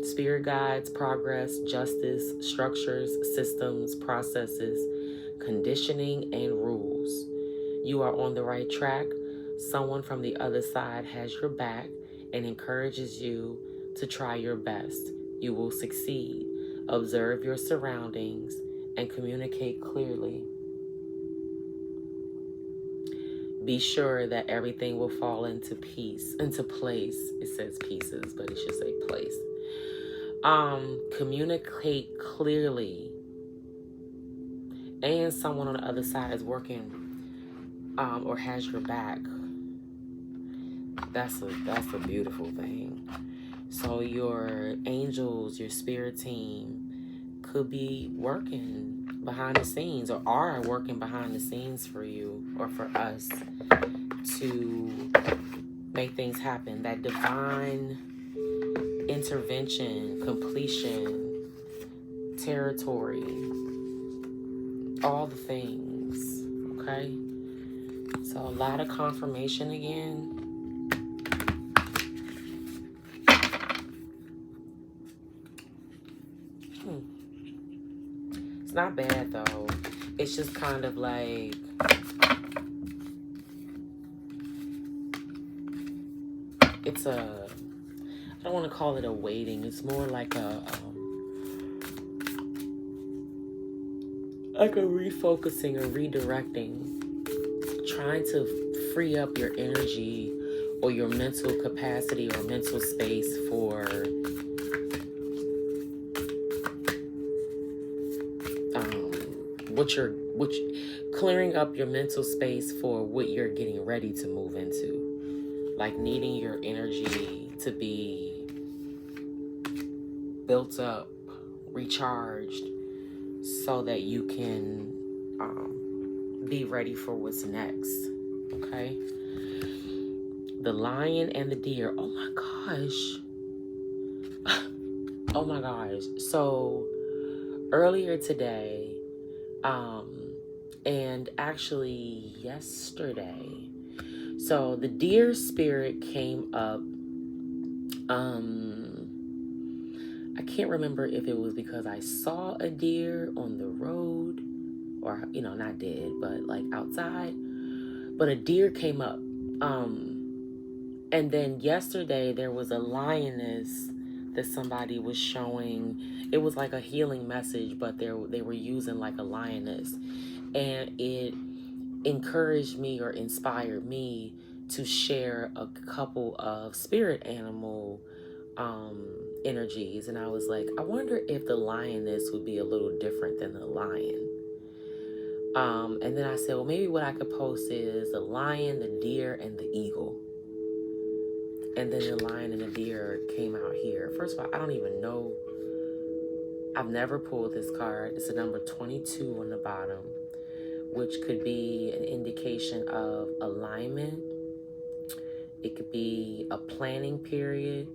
Speaker 1: Spirit guides, progress, justice, structures, systems, processes, conditioning, and rules. You are on the right track. Someone from the other side has your back and encourages you to try your best. You will succeed. Observe your surroundings and communicate clearly. Be sure that everything will fall into place. It says pieces, but it should say place. Communicate clearly, and someone on the other side is working or has your back. That's a beautiful thing. So your angels, your spirit team could be working behind the scenes, or are working behind the scenes for you or for us to make things happen. That divine intervention, completion, territory, all the things, okay? So a lot of confirmation again. It's not bad though. It's just kind of like, it's a, I don't want to call it a waiting. It's more like a refocusing or redirecting, trying to free up your energy or your mental capacity or mental space for clearing up your mental space for what you're getting ready to move into, like needing your energy to be built up, recharged, so that you can be ready for what's next. Okay, the lion and the deer. Oh my gosh. Oh my gosh. So earlier today, and actually yesterday, so the deer spirit came up. I can't remember if it was because I saw a deer on the road, or not dead, but like outside, but a deer came up. And then yesterday there was a lioness that somebody was showing. It was like a healing message, but they were using like a lioness, and it encouraged me or inspired me to share a couple of spirit animal energies. And I was like, I wonder if the lioness would be a little different than the lion. And then I said, well, maybe what I could post is the lion, the deer, and the eagle. And then the lion and the deer came out here. First of all, I don't even know. I've never pulled this card. It's a number 22 on the bottom, which could be an indication of alignment. It could be a planning period.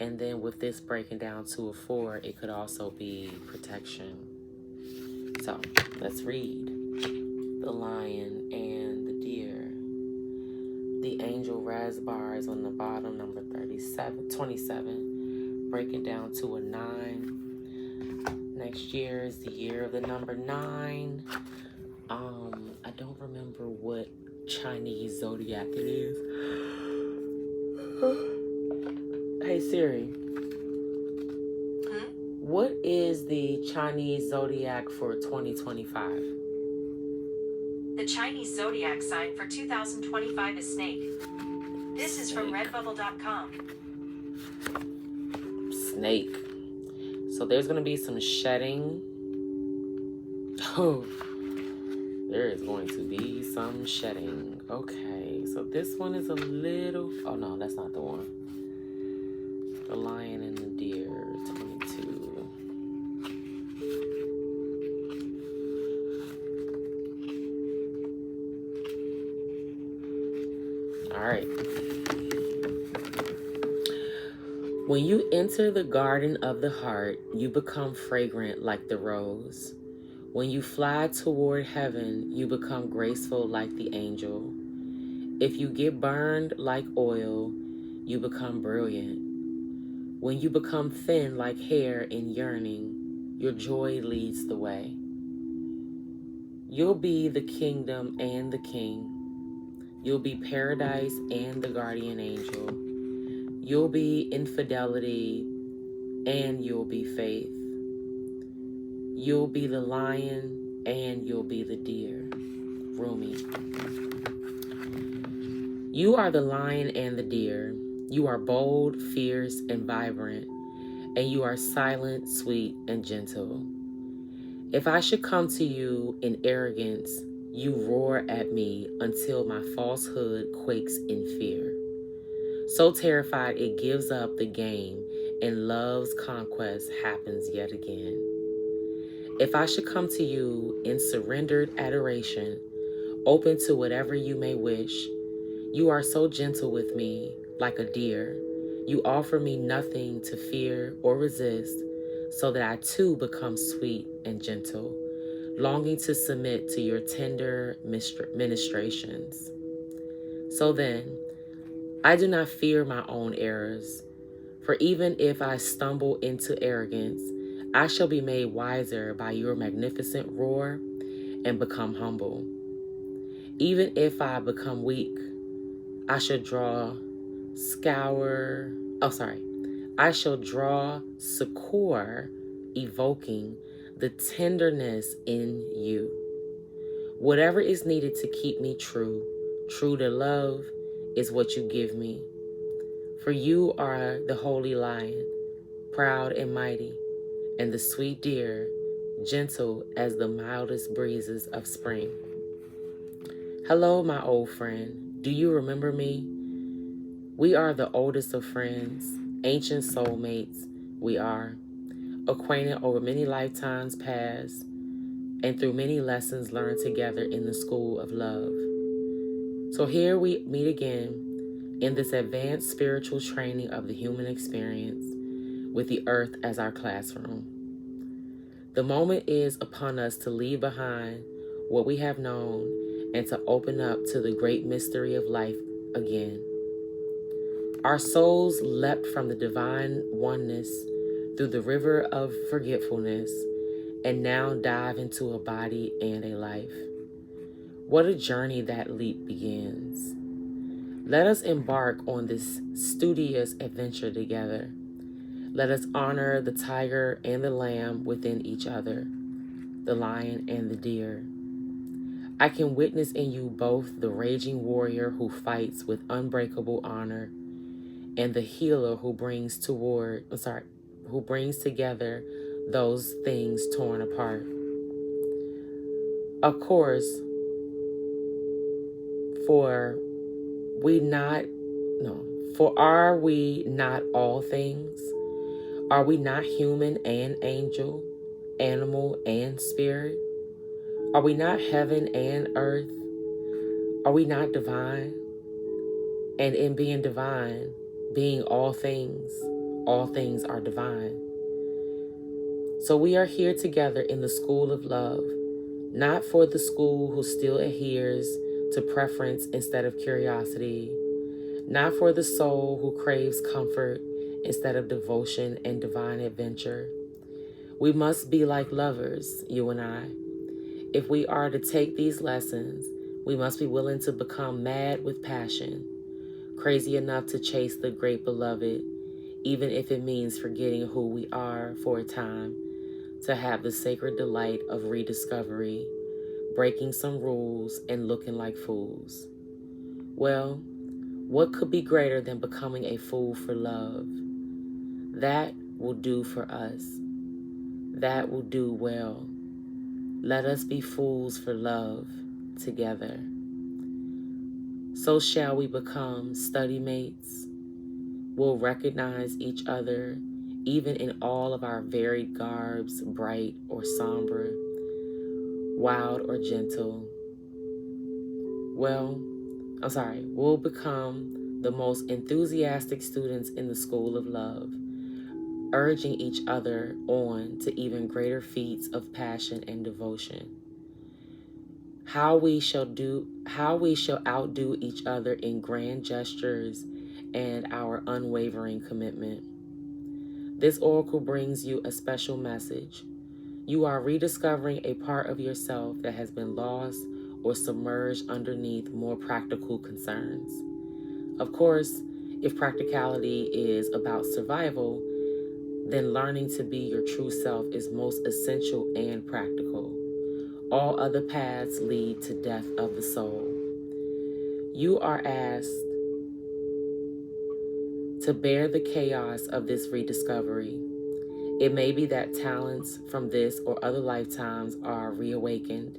Speaker 1: And then with this breaking down to a 4, it could also be protection. So let's read the lion and the deer. The angel raspberries on the bottom, number 27, breaking down to a 9. Next year is the year of the number 9. I don't remember what Chinese zodiac it is. Hey Siri. What is the Chinese zodiac for 2025?
Speaker 2: The Chinese zodiac sign for 2025 is Snake. This is from redbubble.com.
Speaker 1: Snake. So there's going to be some shedding. Oh, there is going to be some shedding. Okay, so this one is a little... Oh, no, that's not the one. The lion and the deer, 22. All right. When you enter the garden of the heart, you become fragrant like the rose. When you fly toward heaven, you become graceful like the angel. If you get burned like oil, you become brilliant. When you become thin like hair in yearning, your joy leads the way. You'll be the kingdom and the king. You'll be paradise and the guardian angel. You'll be infidelity and you'll be faith. You'll be the lion and you'll be the deer. Rumi. You are the lion and the deer. You are bold, fierce, and vibrant. and you are silent, sweet, and gentle. If I should come to you in arrogance, you roar at me until my falsehood quakes in fear. So terrified it gives up the game and love's conquest happens yet again. If I should come to you in surrendered adoration, open to whatever you may wish, you are so gentle with me, like a deer. You offer me nothing to fear or resist, so that I too become sweet and gentle, longing to submit to your tender ministrations. So then, I do not fear my own errors, for even if I stumble into arrogance, I shall be made wiser by your magnificent roar and become humble. Even if I become weak, I shall succor, evoking the tenderness in you. Whatever is needed to keep me true to love, is what you give me. For you are the holy lion, proud and mighty, and the sweet deer, gentle as the mildest breezes of spring. Hello, my old friend. Do you remember me? We are the oldest of friends, ancient soulmates. We are acquainted over many lifetimes past and through many lessons learned together in the school of love. So here we meet again in this advanced spiritual training of the human experience with the earth as our classroom. The moment is upon us to leave behind what we have known and to open up to the great mystery of life again. Our souls leapt from the divine oneness through the river of forgetfulness and now dive into a body and a life. What a journey that leap begins. Let us embark on this studious adventure together. Let us honor the tiger and the lamb within each other, the lion and the deer. I can witness in you both the raging warrior who fights with unbreakable honor and the healer who brings together those things torn apart. Of course, for are we not all things? Are we not human and angel, animal and spirit? Are we not heaven and earth? Are we not divine? And in being divine, being all things are divine. So we are here together in the school of love, not for the school who still adheres to preference instead of curiosity, not for the soul who craves comfort instead of devotion and divine adventure. We must be like lovers, you and I. If we are to take these lessons, we must be willing to become mad with passion, crazy enough to chase the great beloved, even if it means forgetting who we are for a time, to have the sacred delight of rediscovery, breaking some rules and looking like fools. Well, what could be greater than becoming a fool for love? That will do for us. That will do well. Let us be fools for love together. So shall we become study mates. We'll recognize each other even in all of our varied garbs, bright or somber, wild or gentle. We'll become the most enthusiastic students in the school of love, urging each other on to even greater feats of passion and devotion. How we shall outdo each other in grand gestures and our unwavering commitment. This oracle brings you a special message. You are rediscovering a part of yourself that has been lost or submerged underneath more practical concerns. Of course, if practicality is about survival, then learning to be your true self is most essential and practical. All other paths lead to death of the soul. You are asked to bear the chaos of this rediscovery. It may be that talents from this or other lifetimes are reawakened,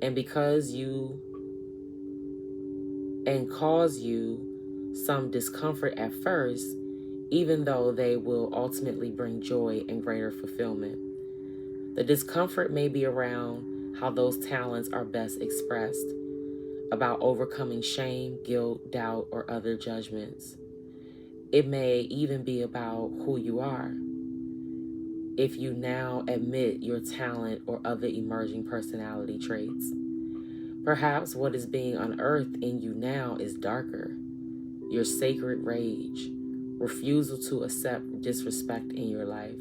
Speaker 1: and cause you some discomfort at first, even though they will ultimately bring joy and greater fulfillment. The discomfort may be around how those talents are best expressed, about overcoming shame, guilt, doubt, or other judgments. It may even be about who you are. If you now admit your talent or other emerging personality traits, perhaps what is being unearthed in you now is darker. Your sacred rage, refusal to accept disrespect in your life,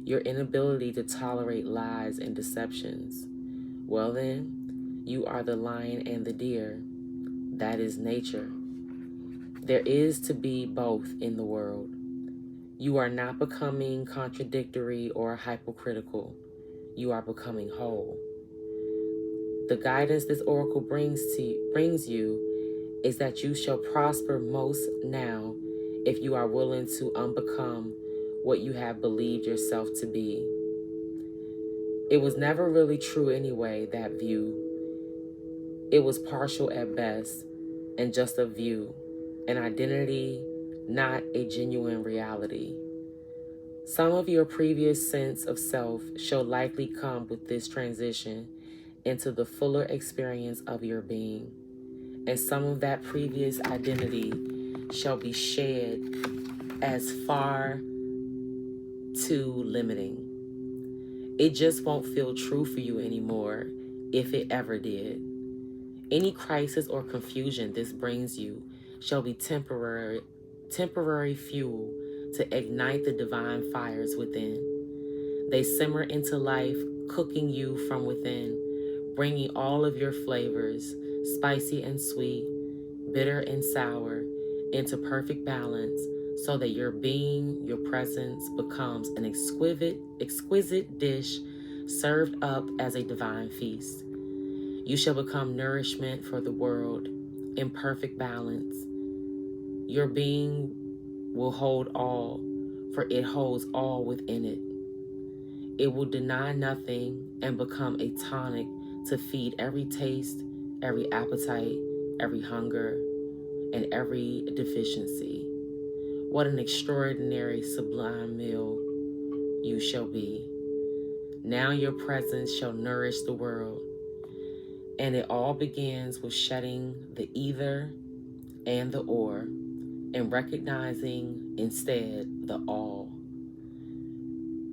Speaker 1: your inability to tolerate lies and deceptions. Well then, you are the lion and the deer. That is nature. There is to be both in the world. You are not becoming contradictory or hypocritical. You are becoming whole. The guidance this oracle brings you is that you shall prosper most now if you are willing to unbecome what you have believed yourself to be. It was never really true anyway, that view. It was partial at best and just a view, an identity, not a genuine reality. Some of your previous sense of self shall likely come with this transition into the fuller experience of your being, and some of that previous identity shall be shed as far too limiting. It just won't feel true for you anymore, if it ever did. Any crisis or confusion this brings you shall be temporary fuel to ignite the divine fires within. They simmer into life, cooking you from within, bringing all of your flavors, spicy and sweet, bitter and sour, into perfect balance, so that your being, your presence, becomes an exquisite dish served up as a divine feast. You shall become nourishment for the world in perfect balance. Your being will hold all, for it holds all within it. It will deny nothing and become a tonic to feed every taste, every appetite, every hunger, and every deficiency. What an extraordinary, sublime meal you shall be. Now your presence shall nourish the world, and it all begins with shedding the either and the or, and recognizing instead the all.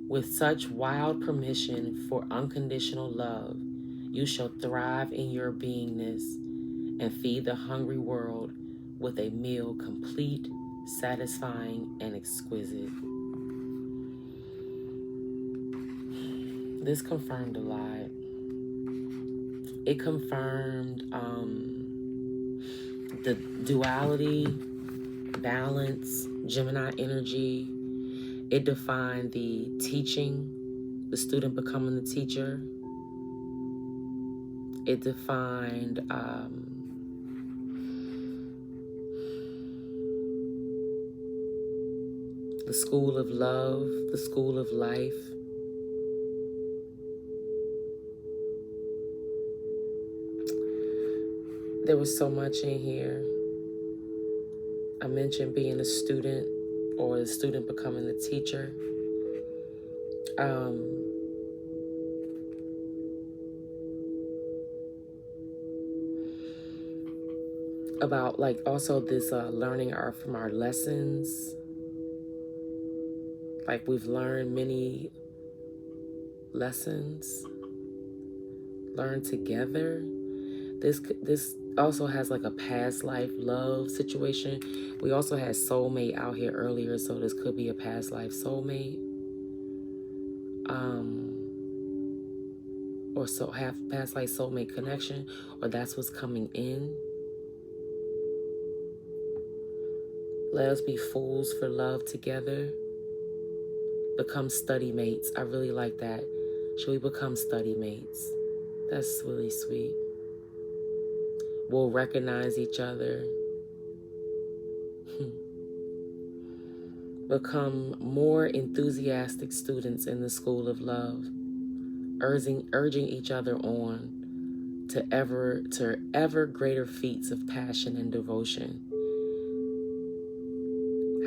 Speaker 1: With such wild permission for unconditional love, you shall thrive in your beingness and feed the hungry world with a meal complete, satisfying, and exquisite. This confirmed a lot. It confirmed the duality, balance, Gemini energy. It defined the teaching, the student becoming the teacher. It defined the school of love, the school of life. There was so much in here. I mentioned being a student, or the student becoming the teacher. About like also this learning from our lessons. Like we've learned many lessons, learned together. This also has like a past life love situation. We also had soulmate out here earlier, so this could be a past life soulmate. Or so have past life soulmate connection, or that's what's coming in. Let us be fools for love together. Become study mates. I really like that. Should we become study mates? That's really sweet. We'll recognize each other. Become more enthusiastic students in the school of love, urging each other on to ever greater feats of passion and devotion.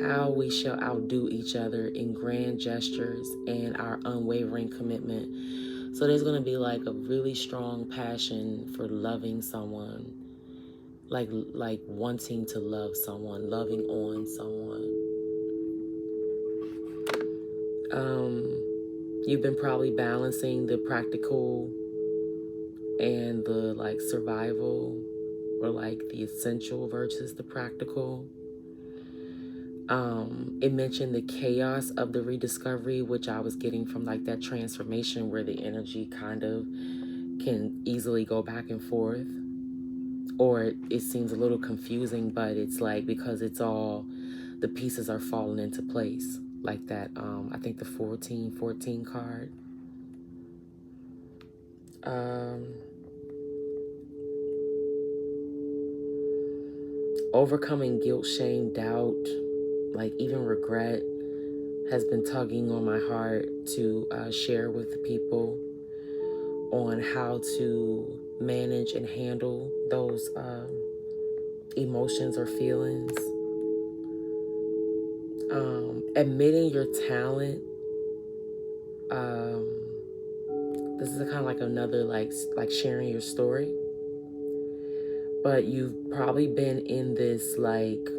Speaker 1: How we shall outdo each other in grand gestures and our unwavering commitment. So there's going to be like a really strong passion for loving someone, like wanting to love someone, loving on someone. You've been probably balancing the practical and the like survival, or like the essential versus the practical. It mentioned the chaos of the rediscovery, which I was getting from like that transformation where the energy kind of can easily go back and forth, or it seems a little confusing, but it's like because it's all the pieces are falling into place, like that. I think the 1414 card. Overcoming guilt, shame, doubt, like even regret has been tugging on my heart to share with people on how to manage and handle those emotions or feelings. Admitting your talent. This is kind of like another like sharing your story. But you've probably been in this like,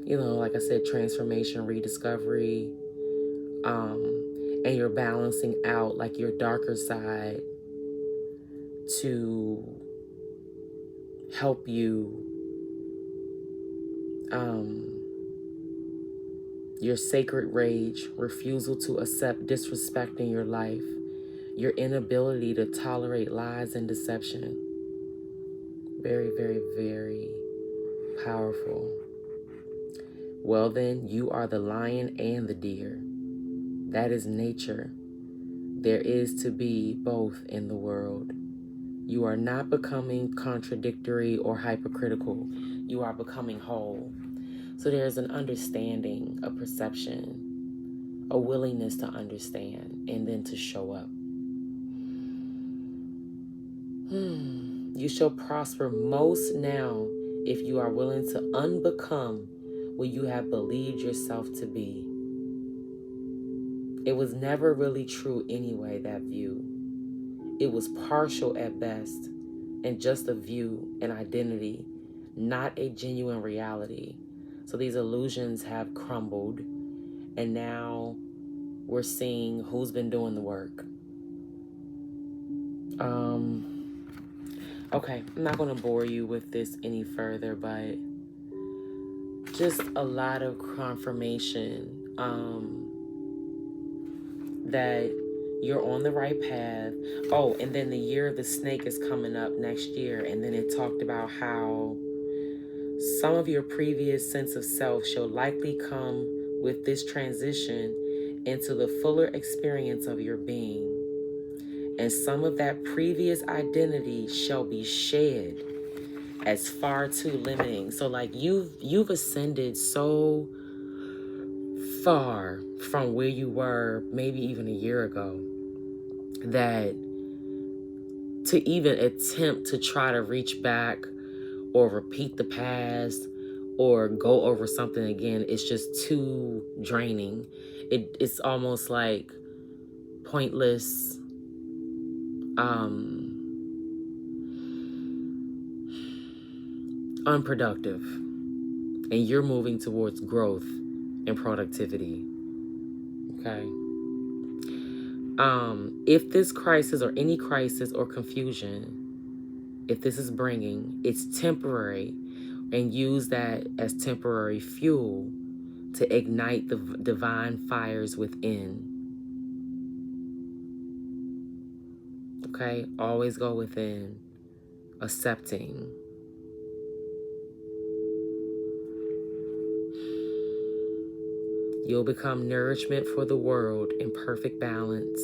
Speaker 1: like I said, transformation, rediscovery, and you're balancing out like your darker side to help you, your sacred rage, refusal to accept disrespect in your life, your inability to tolerate lies and deception. Very, very, very powerful. Well then, you are the lion and the deer. That is nature. There is to be both in the world. You are not becoming contradictory or hypocritical. You are becoming whole. So there's an understanding, a perception, a willingness to understand, and then to show up. You shall prosper most now if you are willing to unbecome what you have believed yourself to be. It was never really true anyway, that view. It was partial at best, and just a view, an identity, not a genuine reality. So these illusions have crumbled, and now we're seeing who's been doing the work. Okay, I'm not going to bore you with this any further, but just a lot of confirmation that you're on the right path. Oh, and then the year of the snake is coming up next year, and then it talked about how some of your previous sense of self shall likely come with this transition into the fuller experience of your being. And some of that previous identity shall be shed as far too limiting. So like you've ascended so far from where you were maybe even a year ago that to even attempt to try to reach back or repeat the past or go over something again, it's just too draining. It's almost like pointless, unproductive, and you're moving towards growth and productivity. Okay. If this crisis or any crisis or confusion, if this is bringing, it's temporary, and use that as temporary fuel to ignite the divine fires within. Okay, always go within, accepting. You'll become nourishment for the world in perfect balance.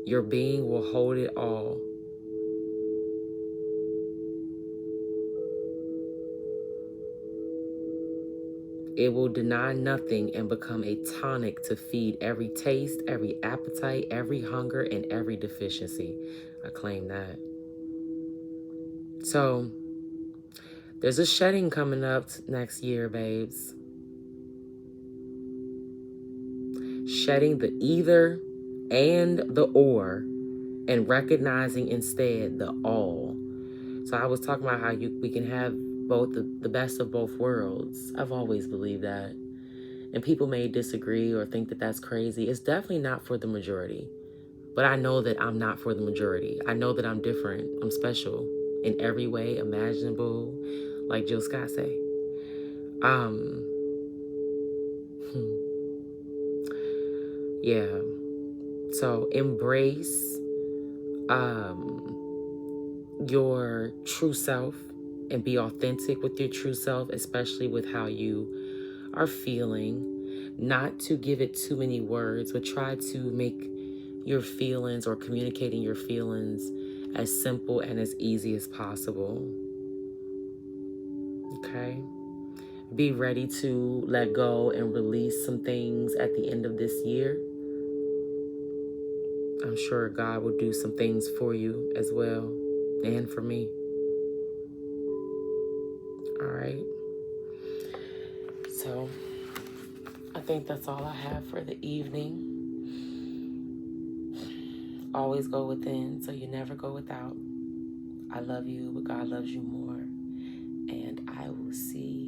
Speaker 1: Your being will hold it all. It will deny nothing and become a tonic to feed every taste, every appetite, every hunger, and every deficiency. I claim that. So, there's a shedding coming up next year, babes. Shedding the either and the or, and recognizing instead the all. So I was talking about how we can have both the best of both worlds. I've always believed that. And people may disagree or think that that's crazy. It's definitely not for the majority. But I know that I'm not for the majority. I know that I'm different. I'm special in every way imaginable, like Jill Scott say. Yeah. So embrace your true self and be authentic with your true self, especially with how you are feeling. Not to give it too many words, but try to make your feelings or communicating your feelings as simple and as easy as possible. Okay? Be ready to let go and release some things at the end of this year. I'm sure God will do some things for you as well, and for me. All right. So, I think that's all I have for the evening. Always go within, so you never go without. I love you, but God loves you more. And I will see